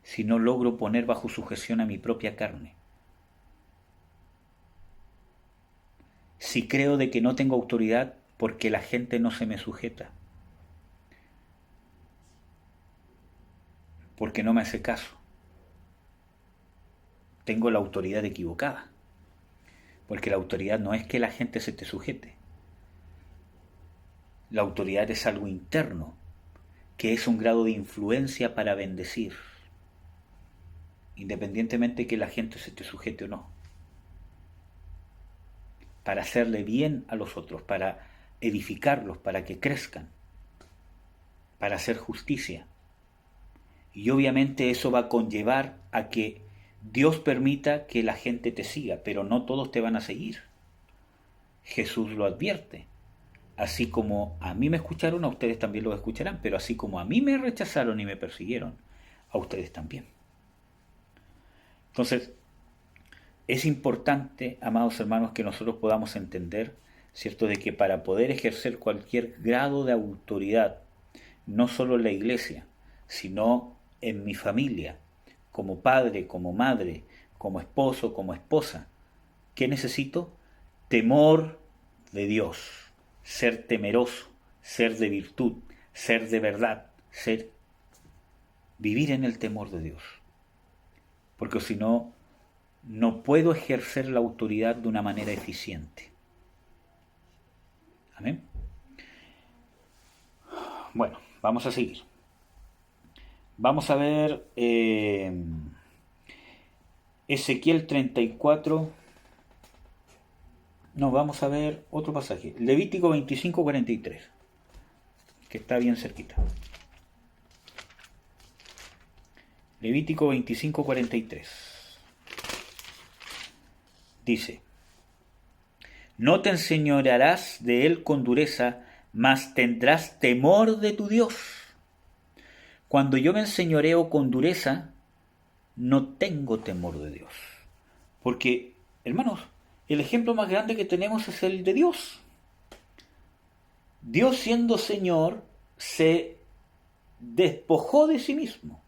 Si no logro poner bajo sujeción a mi propia carne. Si creo de que no tengo autoridad porque la gente no se me sujeta, porque no me hace caso, tengo la autoridad equivocada. Porque la autoridad no es que la gente se te sujete. La autoridad es algo interno, que es un grado de influencia para bendecir, independientemente de que la gente se te sujete o no. Para hacerle bien a los otros, para edificarlos, para que crezcan. para hacer justicia. Y obviamente eso va a conllevar a que Dios permita que la gente te siga, pero no todos te van a seguir. Jesús lo advierte. Así como a mí me escucharon, a ustedes también lo escucharán, pero así como a mí me rechazaron y me persiguieron, a ustedes también. Entonces, es importante, amados hermanos, que nosotros podamos entender, ¿cierto?, de que para poder ejercer cualquier grado de autoridad, no solo en la iglesia, sino en mi familia, como padre, como madre, como esposo, como esposa, ¿qué necesito? Temor de Dios, ser temeroso, ser de virtud, ser de verdad, vivir en el temor de Dios. Porque si no, no puedo ejercer la autoridad de una manera eficiente. Amén. Bueno, vamos a seguir. Vamos a ver Ezequiel 34. No, vamos a ver otro pasaje. Levítico 25:43, que está bien cerquita. Levítico 25:43. Dice: no te enseñorearás de él con dureza, mas tendrás temor de tu Dios. Cuando yo me enseñoreo con dureza, no tengo temor de Dios. Porque, hermanos, el ejemplo más grande que tenemos es el de Dios. Dios, siendo Señor, se despojó de sí mismo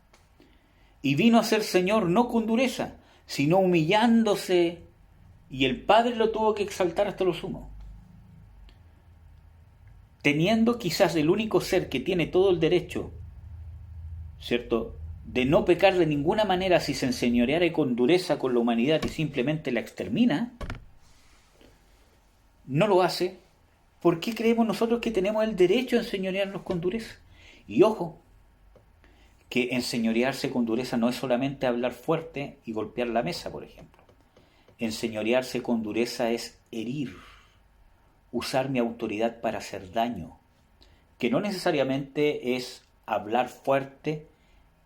y vino a ser Señor no con dureza, sino humillándose, y el Padre lo tuvo que exaltar hasta lo sumo. Teniendo quizás el único ser que tiene todo el derecho, ¿cierto?, de no pecar de ninguna manera si se enseñoreara con dureza con la humanidad y simplemente la extermina, no lo hace. ¿Por qué creemos nosotros que tenemos el derecho a enseñorearnos con dureza? Y ojo, que enseñorearse con dureza no es solamente hablar fuerte y golpear la mesa, por ejemplo. Enseñorearse con dureza es herir, usar mi autoridad para hacer daño, que no necesariamente es hablar fuerte,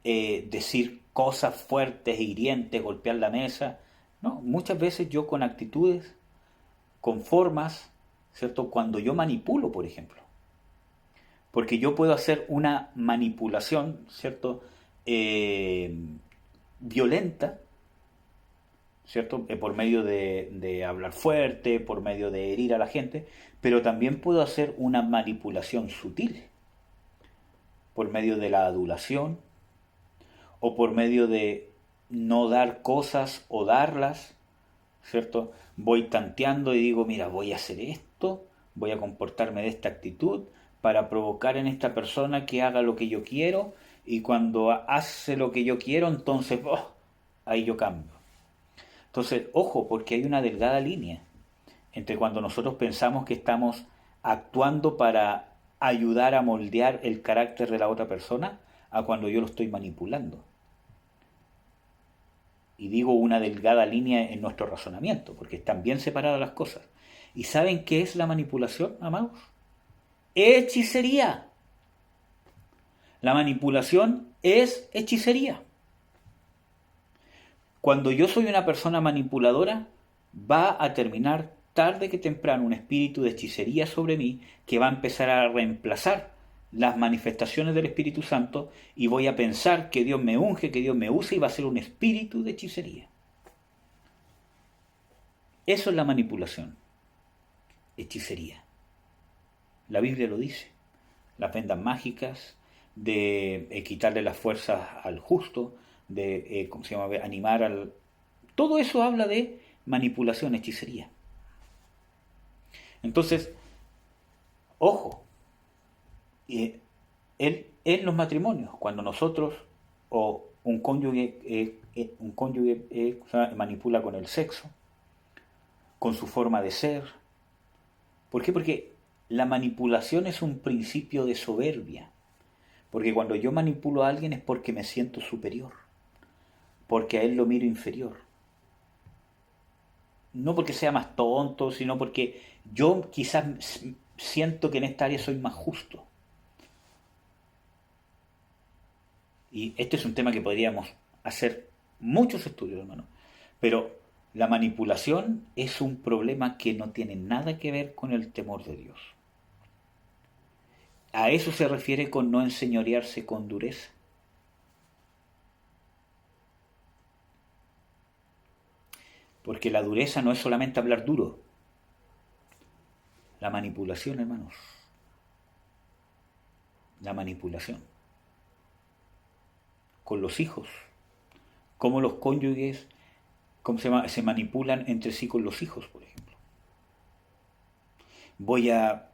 decir cosas fuertes, hirientes, golpear la mesa. No, muchas veces yo con actitudes, con formas, ¿cierto? Cuando yo manipulo, por ejemplo, porque yo puedo hacer una manipulación, ¿cierto?, violenta, ¿cierto?, por medio de hablar fuerte, por medio de herir a la gente, pero también puedo hacer una manipulación sutil, por medio de la adulación, o por medio de no dar cosas o darlas, ¿cierto? Voy tanteando y digo, mira, voy a hacer esto, voy a comportarme de esta actitud para provocar en esta persona que haga lo que yo quiero, y cuando hace lo que yo quiero, entonces, ahí yo cambio. Entonces, ojo, porque hay una delgada línea entre cuando nosotros pensamos que estamos actuando para ayudar a moldear el carácter de la otra persona, a cuando yo lo estoy manipulando. Y digo una delgada línea en nuestro razonamiento, porque están bien separadas las cosas. ¿Y saben qué es la manipulación, amados? Hechicería. La manipulación es hechicería. Cuando yo soy una persona manipuladora, va a terminar tarde que temprano un espíritu de hechicería sobre mí que va a empezar a reemplazar las manifestaciones del Espíritu Santo, y voy a pensar que Dios me unge, que Dios me usa, y va a ser un espíritu de hechicería. Eso es la manipulación, hechicería. La Biblia lo dice. Las vendas mágicas, de quitarle las fuerzas al justo, de ¿cómo se llama?, animar al... Todo eso habla de manipulación, hechicería. Entonces, ojo, en los matrimonios, cuando nosotros o un cónyuge manipula con el sexo, con su forma de ser. ¿Por qué? Porque la manipulación es un principio de soberbia. Porque cuando yo manipulo a alguien es porque me siento superior, porque a él lo miro inferior. No porque sea más tonto, sino porque yo quizás siento que en esta área soy más justo. Y este es un tema que podríamos hacer muchos estudios, hermano. Pero la manipulación es un problema que no tiene nada que ver con el temor de Dios. A eso se refiere con no enseñorearse con dureza. Porque la dureza no es solamente hablar duro. La manipulación, hermanos. La manipulación. Con los hijos. Cómo los cónyuges se manipulan entre sí con los hijos, por ejemplo. Voy a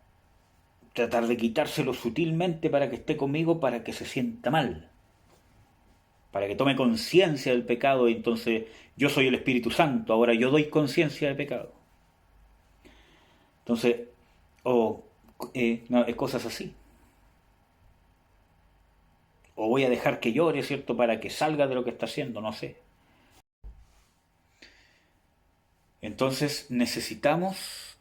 tratar de quitárselo sutilmente para que esté conmigo, para que se sienta mal, para que tome conciencia del pecado, y entonces yo soy el Espíritu Santo, ahora yo doy conciencia del pecado. Entonces, no, cosas así. O voy a dejar que llore, ¿cierto?, para que salga de lo que está haciendo, no sé. Entonces necesitamos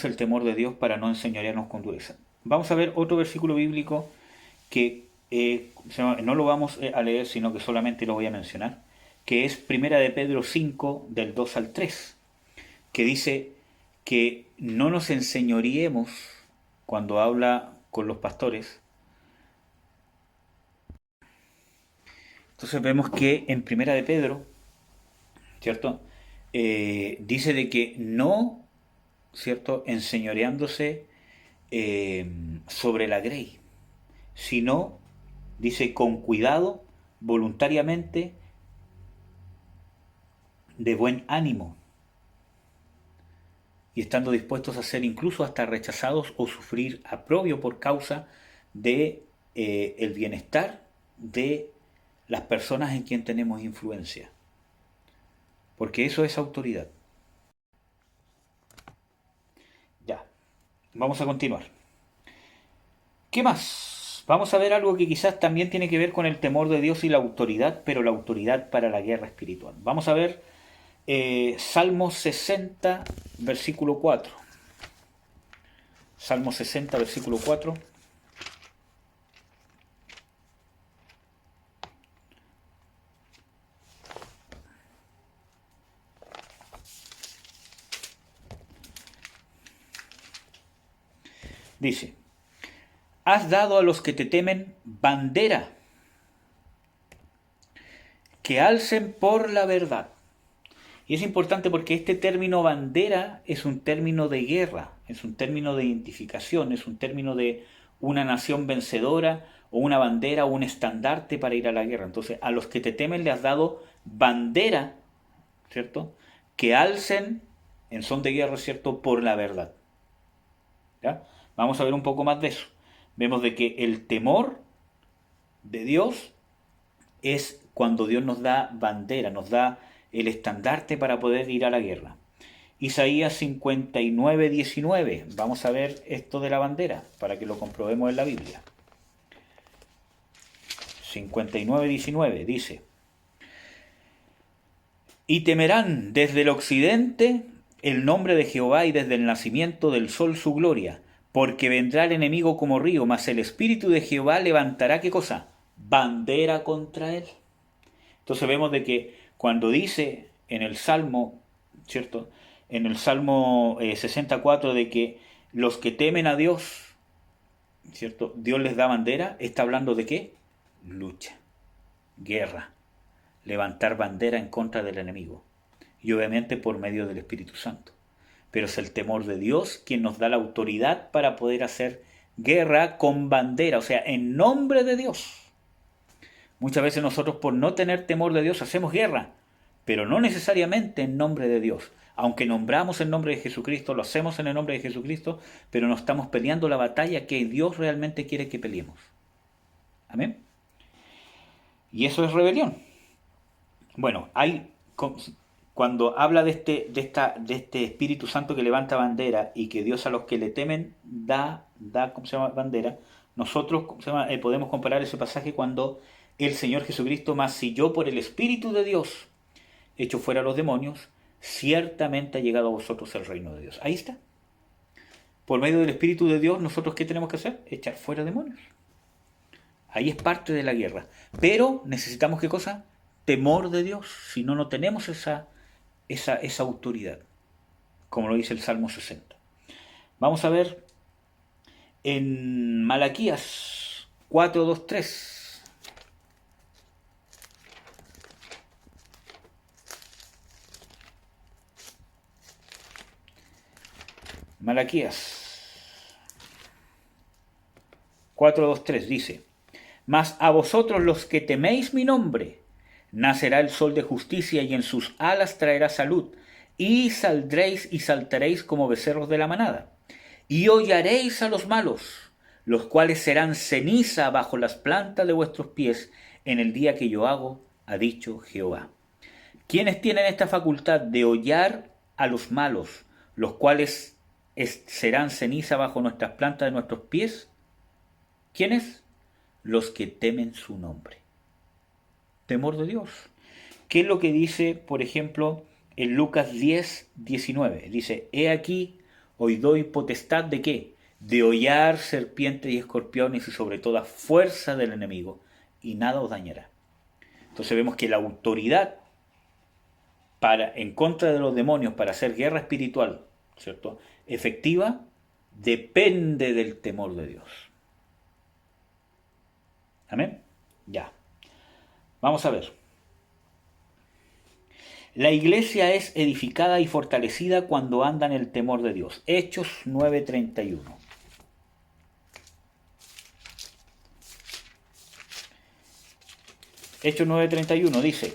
el temor de Dios para no enseñorearnos con dureza. Vamos a ver otro versículo bíblico que no lo vamos a leer, sino que solamente lo voy a mencionar, que es Primera de Pedro 5, del 2 al 3, que dice que no nos enseñoreemos cuando habla con los pastores. Entonces vemos que en Primera de Pedro, ¿cierto?, dice de que no, ¿cierto?, enseñoreándose sobre la grey, sino, dice, con cuidado, voluntariamente, de buen ánimo, y estando dispuestos a ser incluso hasta rechazados o sufrir aprobio por causa de el bienestar de las personas en quien tenemos influencia, porque eso es autoridad. Ya, vamos a continuar. ¿Qué más? Vamos a ver algo que quizás también tiene que ver con el temor de Dios y la autoridad, pero la autoridad para la guerra espiritual. Vamos a ver Salmo 60, versículo 4. Salmo 60, versículo 4. Dice: has dado a los que te temen bandera, que alcen por la verdad. Y es importante porque este término bandera es un término de guerra, es un término de identificación, es un término de una nación vencedora, o una bandera o un estandarte para ir a la guerra. Entonces, a los que te temen le has dado bandera, ¿cierto?, que alcen en son de guerra, ¿cierto?, por la verdad. ¿Ya? Vamos a ver un poco más de eso. Vemos de que el temor de Dios es cuando Dios nos da bandera, nos da el estandarte para poder ir a la guerra. Isaías 59, 19. Vamos a ver esto de la bandera para que lo comprobemos en la Biblia. 59, 19 dice: y temerán desde el occidente el nombre de Jehová, y desde el nacimiento del sol su gloria, porque vendrá el enemigo como río, mas el Espíritu de Jehová levantará, ¿qué cosa? Bandera contra él. Entonces vemos de que cuando dice en el Salmo, ¿cierto?, en el Salmo 64, de que los que temen a Dios, ¿cierto?, Dios les da bandera, está hablando de ¿qué? Lucha, guerra, levantar bandera en contra del enemigo, y obviamente por medio del Espíritu Santo. Pero es el temor de Dios quien nos da la autoridad para poder hacer guerra con bandera, o sea, en nombre de Dios. Muchas veces nosotros, por no tener temor de Dios, hacemos guerra, pero no necesariamente en nombre de Dios. Aunque nombramos el nombre de Jesucristo, lo hacemos en el nombre de Jesucristo, pero no estamos peleando la batalla que Dios realmente quiere que peleemos. Amén. Y eso es rebelión. Bueno, cuando habla de este Espíritu Santo que levanta bandera, y que Dios a los que le temen da ¿cómo se llama?, bandera. Nosotros, ¿cómo se llama?, podemos comparar ese pasaje cuando el Señor Jesucristo: mas si yo por el Espíritu de Dios echo fuera a los demonios, ciertamente ha llegado a vosotros el reino de Dios. Ahí está. Por medio del Espíritu de Dios, nosotros ¿qué tenemos que hacer? Echar fuera demonios. Ahí es parte de la guerra. Pero necesitamos, ¿qué cosa? Temor de Dios. Si no, no tenemos esa autoridad, como lo dice el Salmo 60. Vamos a ver en Malaquías 4:2-3. Malaquías 4:2-3 dice: Mas a vosotros los que teméis mi nombre, nacerá el sol de justicia y en sus alas traerá salud, y saldréis y saltaréis como becerros de la manada. Y hollaréis a los malos, los cuales serán ceniza bajo las plantas de vuestros pies en el día que yo hago, ha dicho Jehová. ¿Quiénes tienen esta facultad de hollar a los malos, los cuales serán ceniza bajo nuestras plantas de nuestros pies? ¿Quiénes? Los que temen su nombre. Temor de Dios. ¿Qué es lo que dice, por ejemplo, en Lucas 10:19? Dice: He aquí, hoy doy potestad ¿de qué? De hollar serpientes y escorpiones y sobre toda fuerza del enemigo, y nada os dañará. Entonces vemos que la autoridad en contra de los demonios para hacer guerra espiritual, ¿cierto?, efectiva, depende del temor de Dios. ¿Amén? Ya. Vamos a ver. La iglesia es edificada y fortalecida cuando anda en el temor de Dios. Hechos 9:31. Hechos 9:31 dice: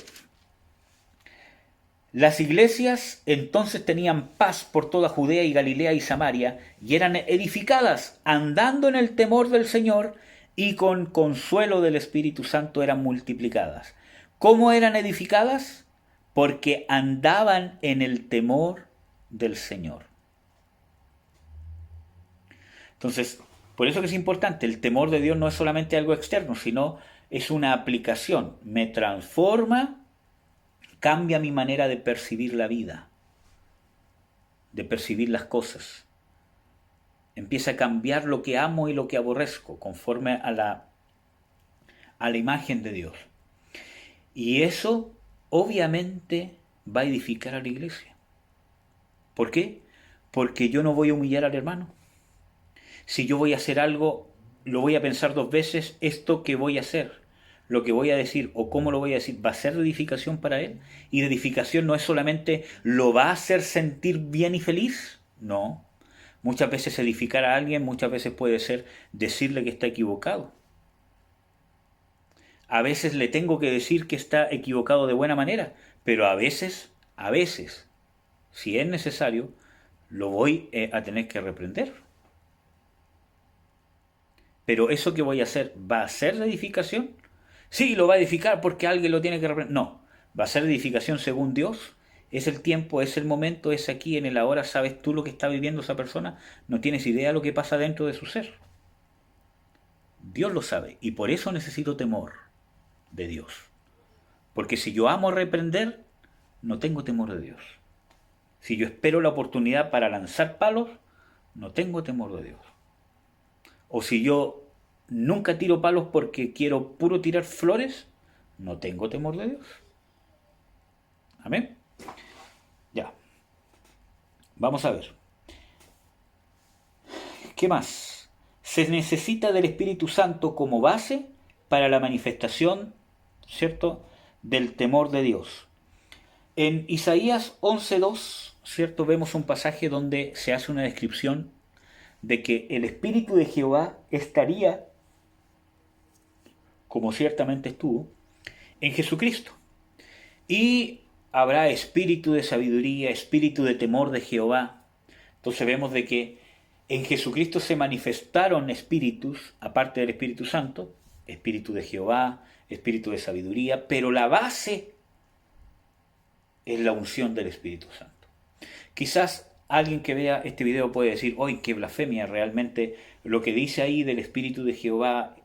Las iglesias entonces tenían paz por toda Judea y Galilea y Samaria, y eran edificadas, andando en el temor del Señor, y con consuelo del Espíritu Santo eran multiplicadas. ¿Cómo eran edificadas? Porque andaban en el temor del Señor. Entonces, por eso que es importante, el temor de Dios no es solamente algo externo, sino es una aplicación. Me transforma, cambia mi manera de percibir la vida, de percibir las cosas. Empieza a cambiar lo que amo y lo que aborrezco, conforme a la imagen de Dios. Y eso obviamente va a edificar a la iglesia. ¿Por qué? Porque yo no voy a humillar al hermano. Si yo voy a hacer algo, lo voy a pensar dos veces, esto que voy a hacer, lo que voy a decir o cómo lo voy a decir, ¿va a ser de edificación para él? Y de edificación no es solamente lo va a hacer sentir bien y feliz, no. Muchas veces edificar a alguien, muchas veces puede ser decirle que está equivocado. A veces le tengo que decir que está equivocado de buena manera, pero a veces, si es necesario, lo voy a tener que reprender. Pero eso que voy a hacer, ¿va a ser de edificación? Sí, lo va a edificar porque alguien lo tiene que reprender. No, va a ser de edificación según Dios. Es el tiempo, es el momento, es aquí, en el ahora. ¿Sabes tú lo que está viviendo esa persona? No tienes idea de lo que pasa dentro de su ser. Dios lo sabe y por eso necesito temor de Dios. Porque si yo amo reprender, no tengo temor de Dios. Si yo espero la oportunidad para lanzar palos, no tengo temor de Dios. O si yo nunca tiro palos porque quiero puro tirar flores, no tengo temor de Dios. Amén. Ya. Vamos a ver. ¿Qué más? Se necesita del Espíritu Santo como base para la manifestación, ¿cierto?, del temor de Dios. En Isaías 11:2, ¿cierto?, vemos un pasaje donde se hace una descripción de que el Espíritu de Jehová estaría, como ciertamente estuvo, en Jesucristo. Y habrá espíritu de sabiduría, espíritu de temor de Jehová. Entonces vemos de que en Jesucristo se manifestaron espíritus, aparte del Espíritu Santo, espíritu de Jehová, espíritu de sabiduría, pero la base es la unción del Espíritu Santo. Quizás alguien que vea este video puede decir: ¡ay, qué blasfemia! Realmente lo que dice ahí del Espíritu de Jehová,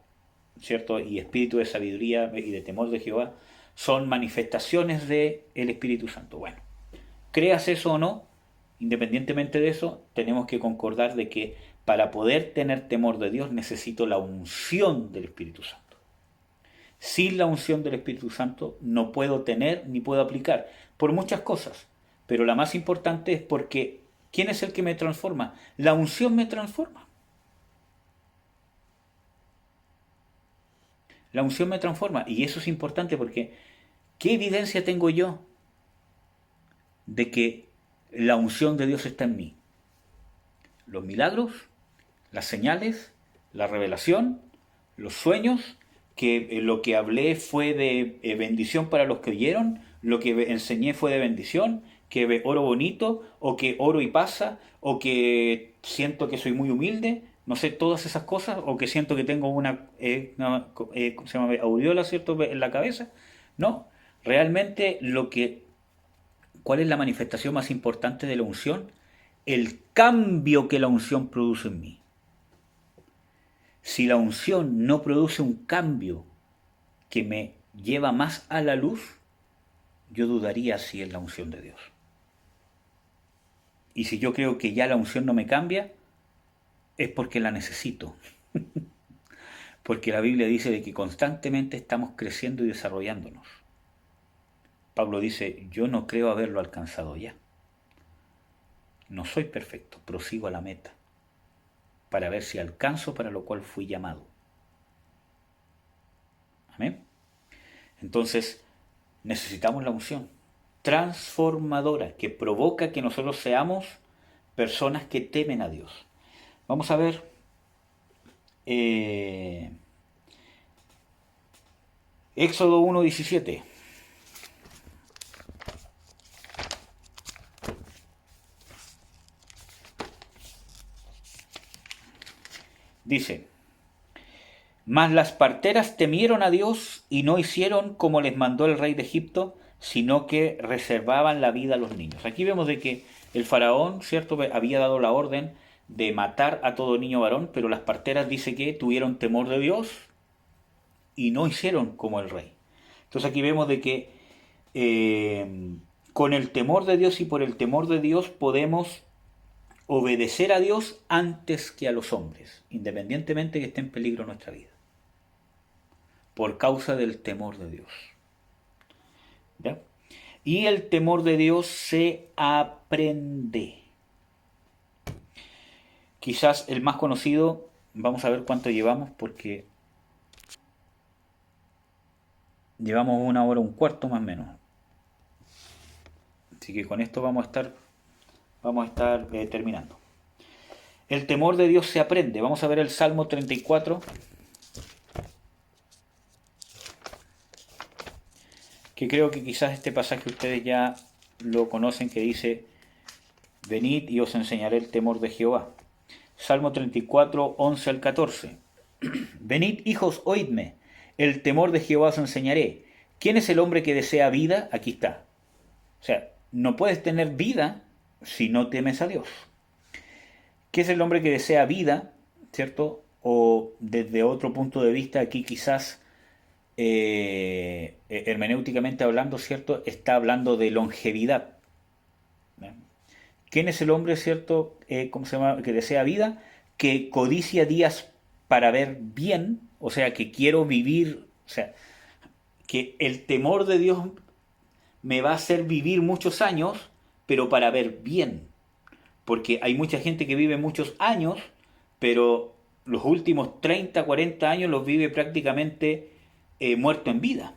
¿cierto?, y espíritu de sabiduría y de temor de Jehová son manifestaciones del Espíritu Santo. Bueno, creas eso o no, independientemente de eso, tenemos que concordar de que para poder tener temor de Dios necesito la unción del Espíritu Santo. Sin la unción del Espíritu Santo no puedo tener ni puedo aplicar, por muchas cosas. Pero la más importante es porque ¿quién es el que me transforma? La unción me transforma. La unción me transforma. Y eso es importante porque ¿qué evidencia tengo yo de que la unción de Dios está en mí? Los milagros, las señales, la revelación, los sueños, que lo que hablé fue de bendición para los que oyeron, lo que enseñé fue de bendición, que oro bonito, o que oro y pasa, o que siento que soy muy humilde, no sé, todas esas cosas, o que siento que tengo ¿cómo se llama? Aureola, ¿cierto? En la cabeza. No, realmente ¿cuál es la manifestación más importante de la unción? El cambio que la unción produce en mí. Si la unción no produce un cambio que me lleva más a la luz, yo dudaría si es la unción de Dios. Y si yo creo que ya la unción no me cambia, es porque la necesito. Porque la Biblia dice de que constantemente estamos creciendo y desarrollándonos. Pablo dice, yo no creo haberlo alcanzado ya. No soy perfecto, prosigo a la meta, para ver si alcanzo para lo cual fui llamado. Amén. Entonces, necesitamos la unción transformadora que provoca que nosotros seamos personas que temen a Dios. Vamos a ver Éxodo 1:17. Dice, mas las parteras temieron a Dios y no hicieron como les mandó el rey de Egipto, sino que reservaban la vida a los niños. Aquí vemos de que el faraón, ¿cierto?, había dado la orden de matar a todo niño varón, pero las parteras dice que tuvieron temor de Dios y no hicieron como el rey. Entonces aquí vemos de que con el temor de Dios y por el temor de Dios podemos obedecer a Dios antes que a los hombres, independientemente que esté en peligro nuestra vida, por causa del temor de Dios. ¿Ya? Y el temor de Dios se aprende. Quizás el más conocido, vamos a ver cuánto llevamos, porque llevamos 1 hora 1/4 más o menos. Así que con esto vamos a estar terminando. El temor de Dios se aprende. Vamos a ver el Salmo 34, que creo que quizás este pasaje ustedes ya lo conocen, que dice, venid y os enseñaré el temor de Jehová. Salmo 34, 11 al 14. Venid, hijos, oídme, el temor de Jehová os enseñaré. ¿Quién es el hombre que desea vida? Aquí está. O sea, no puedes tener vida si no temes a Dios. ¿Qué es el hombre que desea vida? ¿Cierto? O desde otro punto de vista, aquí quizás hermenéuticamente hablando, ¿cierto?, está hablando de longevidad. ¿Quién es el hombre, cierto, ¿cómo se llama?, que desea vida? Que codicia días para ver bien, o sea, que quiero vivir, o sea, que el temor de Dios me va a hacer vivir muchos años, pero para ver bien. Porque hay mucha gente que vive muchos años, pero los últimos 30, 40 años los vive prácticamente muerto en vida.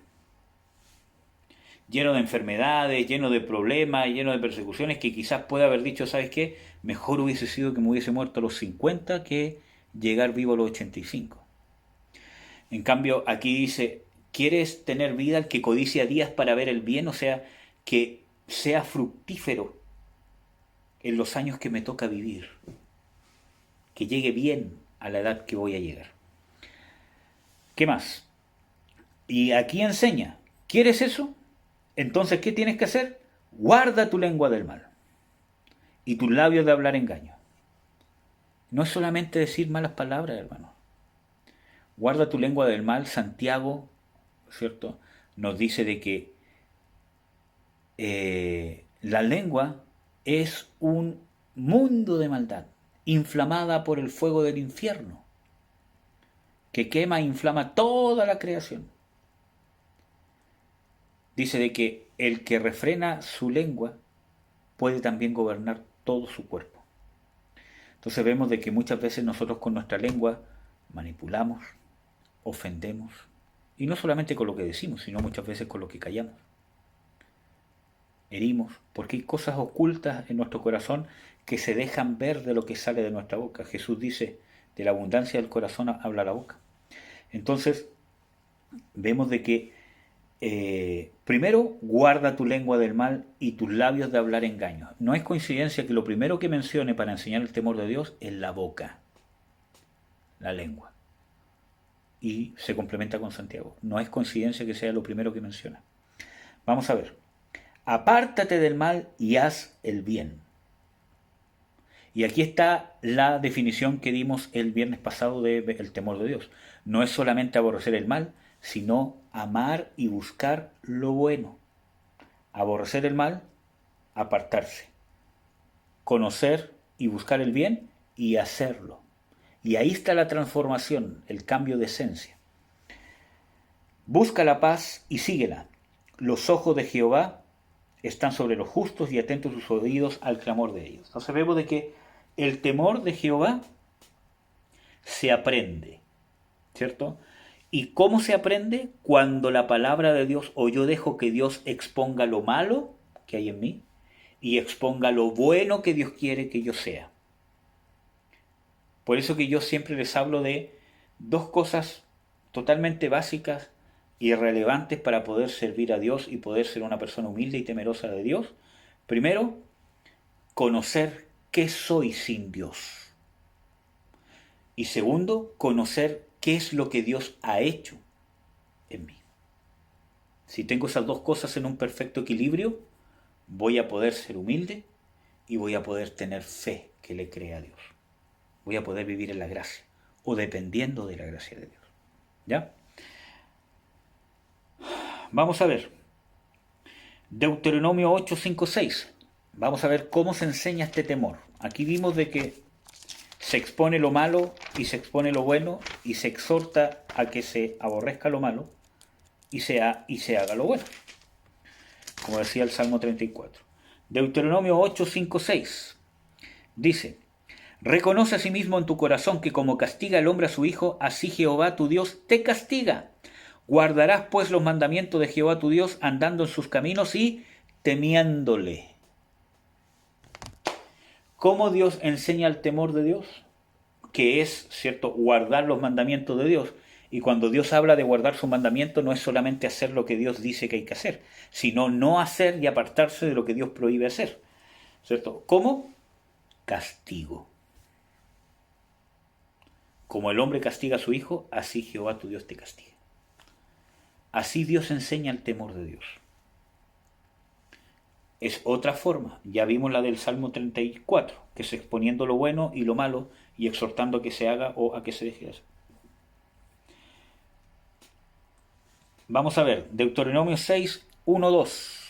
Lleno de enfermedades, lleno de problemas, lleno de persecuciones, que quizás pueda haber dicho, ¿sabes qué? Mejor hubiese sido que me hubiese muerto a los 50 que llegar vivo a los 85. En cambio, aquí dice, ¿quieres tener vida? El que codicia días para ver el bien, o sea, que sea fructífero en los años que me toca vivir, que llegue bien a la edad que voy a llegar. ¿Qué más? Y aquí enseña, ¿quieres eso? Entonces, ¿qué tienes que hacer? Guarda tu lengua del mal y tus labios de hablar engaño. No es solamente decir malas palabras, hermano. Guarda tu lengua del mal. Santiago, ¿cierto?, nos dice de que la lengua es un mundo de maldad, inflamada por el fuego del infierno, que quema e inflama toda la creación. dice de que el que refrena su lengua puede también gobernar todo su cuerpo. Entonces vemos de que muchas veces nosotros con nuestra lengua manipulamos, ofendemos, y no solamente con lo que decimos, sino muchas veces con lo que callamos. Herimos, porque hay cosas ocultas en nuestro corazón que se dejan ver de lo que sale de nuestra boca. Jesús dice, de la abundancia del corazón habla la boca. Entonces, vemos de que primero, guarda tu lengua del mal y tus labios de hablar engaños. No es coincidencia que lo primero que mencione para enseñar el temor de Dios es la boca, la lengua. Y se complementa con Santiago. No es coincidencia que sea lo primero que menciona. Vamos a ver. Apártate del mal y haz el bien. Y aquí está la definición que dimos el viernes pasado del temor de Dios. No es solamente aborrecer el mal, sino amar y buscar lo bueno. Aborrecer el mal, apartarse. Conocer y buscar el bien y hacerlo. Y ahí está la transformación, el cambio de esencia. Busca la paz y síguela. Los ojos de Jehová están sobre los justos y atentos sus oídos al clamor de ellos. Entonces vemos de que el temor de Jehová se aprende, ¿cierto? ¿Y cómo se aprende? Cuando la palabra de Dios, o yo dejo que Dios exponga lo malo que hay en mí y exponga lo bueno que Dios quiere que yo sea. Por eso que yo siempre les hablo de dos cosas totalmente básicas y relevantes para poder servir a Dios y poder ser una persona humilde y temerosa de Dios. Primero, conocer qué soy sin Dios. Y segundo, conocer qué es lo que Dios ha hecho en mí. Si tengo esas dos cosas en un perfecto equilibrio, voy a poder ser humilde y voy a poder tener fe que le crea a Dios. Voy a poder vivir en la gracia o dependiendo de la gracia de Dios. ¿Ya? Vamos a ver. Deuteronomio 8, 5, 6. Vamos a ver cómo se enseña este temor. Aquí vimos de que se expone lo malo y se expone lo bueno y se exhorta a que se aborrezca lo malo y se haga lo bueno. Como decía el Salmo 34. Deuteronomio 8, 5, 6. Dice: reconoce a sí mismo en tu corazón que como castiga el hombre a su hijo, así Jehová tu Dios te castiga. Guardarás pues los mandamientos de Jehová tu Dios, andando en sus caminos y temiéndole. ¿Cómo Dios enseña el temor de Dios? Que es, ¿cierto?, guardar los mandamientos de Dios. Y cuando Dios habla de guardar sus mandamientos, no es solamente hacer lo que Dios dice que hay que hacer, sino no hacer y apartarse de lo que Dios prohíbe hacer. ¿Cierto? ¿Cómo? Castigo. Como el hombre castiga a su hijo, así Jehová tu Dios te castiga. Así Dios enseña el temor de Dios. Es otra forma. Ya vimos la del Salmo 34, que es exponiendo lo bueno y lo malo y exhortando a que se haga o a que se deje de hacer. Vamos a ver, Deuteronomio 6, 1, 2.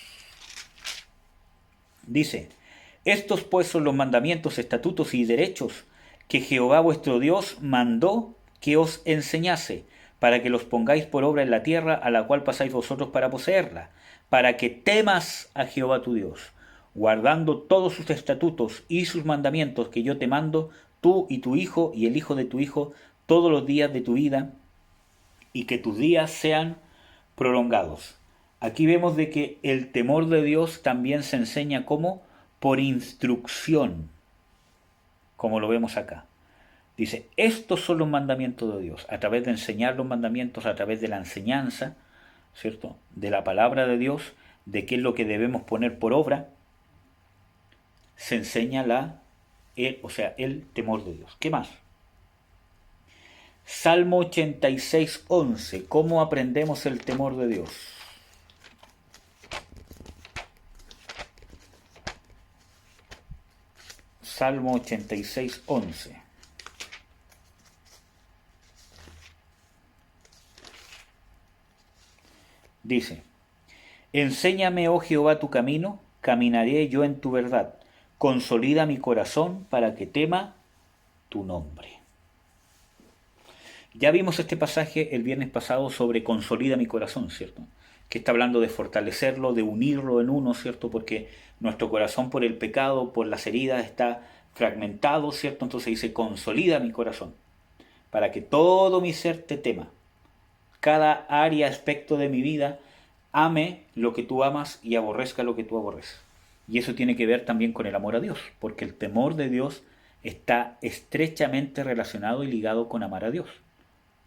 Dice: estos pues son los mandamientos, estatutos y derechos que Jehová vuestro Dios mandó que os enseñase, para que los pongáis por obra en la tierra a la cual pasáis vosotros para poseerla, para que temas a Jehová tu Dios, guardando todos sus estatutos y sus mandamientos que yo te mando, tú y tu hijo y el hijo de tu hijo, todos los días de tu vida, y que tus días sean prolongados. Aquí vemos de que el temor de Dios también se enseña como por instrucción, como lo vemos acá. Dice, estos son los mandamientos de Dios, a través de enseñar los mandamientos, a través de la enseñanza, ¿cierto?, de la palabra de Dios, de qué es lo que debemos poner por obra, se enseña el temor de Dios. ¿Qué más? Salmo 86, 11. ¿Cómo aprendemos el temor de Dios? Salmo 86, 11. Dice: enséñame, oh Jehová, tu camino, caminaré yo en tu verdad. Consolida mi corazón para que tema tu nombre. Ya vimos este pasaje el viernes pasado sobre consolida mi corazón, ¿cierto? que está hablando de fortalecerlo, de unirlo en uno, ¿cierto? Porque nuestro corazón por el pecado, por las heridas, está fragmentado, ¿cierto? Entonces dice, consolida mi corazón, para que todo mi ser te tema. Cada área, aspecto de mi vida, ame lo que tú amas y aborrezca lo que tú aborreces. Y eso tiene que ver también con el amor a Dios, porque el temor de Dios está estrechamente relacionado y ligado con amar a Dios.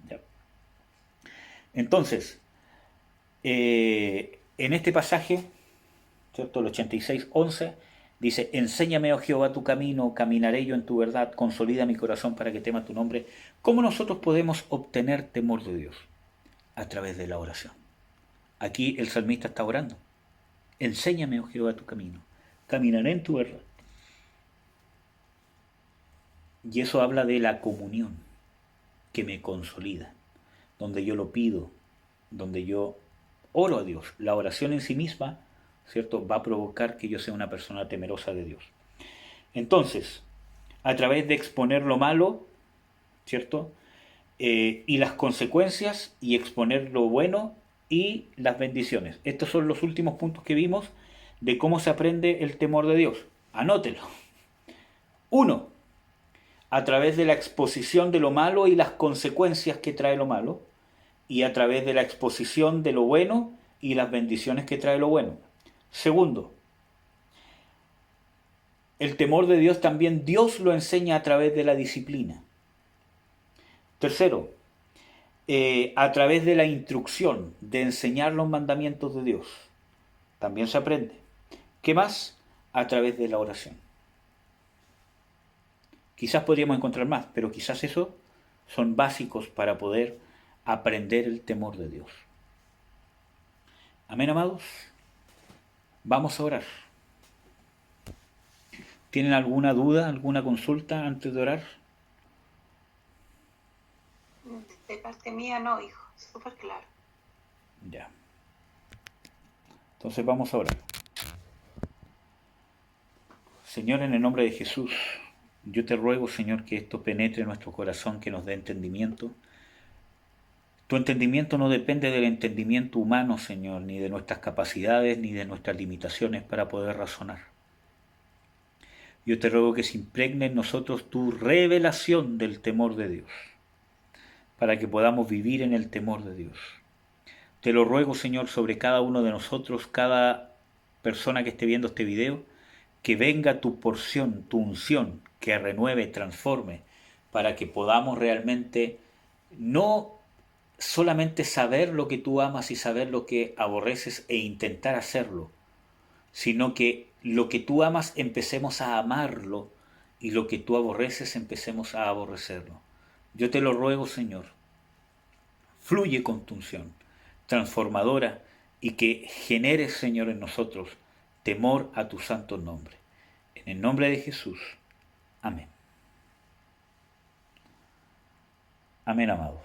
¿Ya? Entonces, en este pasaje, ¿cierto? El 86:11 dice, enséñame, oh Jehová, tu camino, caminaré yo en tu verdad, consolida mi corazón para que tema tu nombre. ¿Cómo nosotros podemos obtener temor de Dios? A través de la oración. Aquí el salmista está orando. Enséñame, oh Jehová, tu camino, caminaré en tu verdad. Y eso habla de la comunión que me consolida, donde yo lo pido, donde yo oro a Dios. La oración en sí misma, ¿cierto?, va a provocar que yo sea una persona temerosa de Dios. Entonces, a través de exponer lo malo, ¿cierto?, y las consecuencias, y exponer lo bueno y las bendiciones. Estos son los últimos puntos que vimos de cómo se aprende el temor de Dios. Anótelo. 1. A través de la exposición de lo malo y las consecuencias que trae lo malo, y a través de la exposición de lo bueno y las bendiciones que trae lo bueno. Segundo, el temor de Dios también Dios lo enseña a través de la disciplina. Tercero, a través de la instrucción, de enseñar los mandamientos de Dios. También se aprende. ¿Qué más? A través de la oración. Quizás podríamos encontrar más, pero quizás esos son básicos para poder aprender el temor de Dios. Amén, amados. Vamos a orar. ¿Tienen alguna duda, alguna consulta antes de orar? De parte mía no, hijo, súper claro. Ya. Entonces vamos a orar. Señor, en el nombre de Jesús, yo te ruego, Señor, que esto penetre en nuestro corazón, que nos dé entendimiento. Tu entendimiento no depende del entendimiento humano, Señor, ni de nuestras capacidades, ni de nuestras limitaciones para poder razonar. Yo te ruego que se impregne en nosotros tu revelación del temor de Dios, para que podamos vivir en el temor de Dios. Te lo ruego, Señor, sobre cada uno de nosotros, cada persona que esté viendo este video, que venga tu porción, tu unción, que renueve, transforme, para que podamos realmente no solamente saber lo que tú amas y saber lo que aborreces e intentar hacerlo, sino que lo que tú amas empecemos a amarlo y lo que tú aborreces empecemos a aborrecerlo. Yo te lo ruego, Señor, fluye con tu unción transformadora y que genere, Señor, en nosotros temor a tu santo nombre. En el nombre de Jesús. Amén. Amén, amados.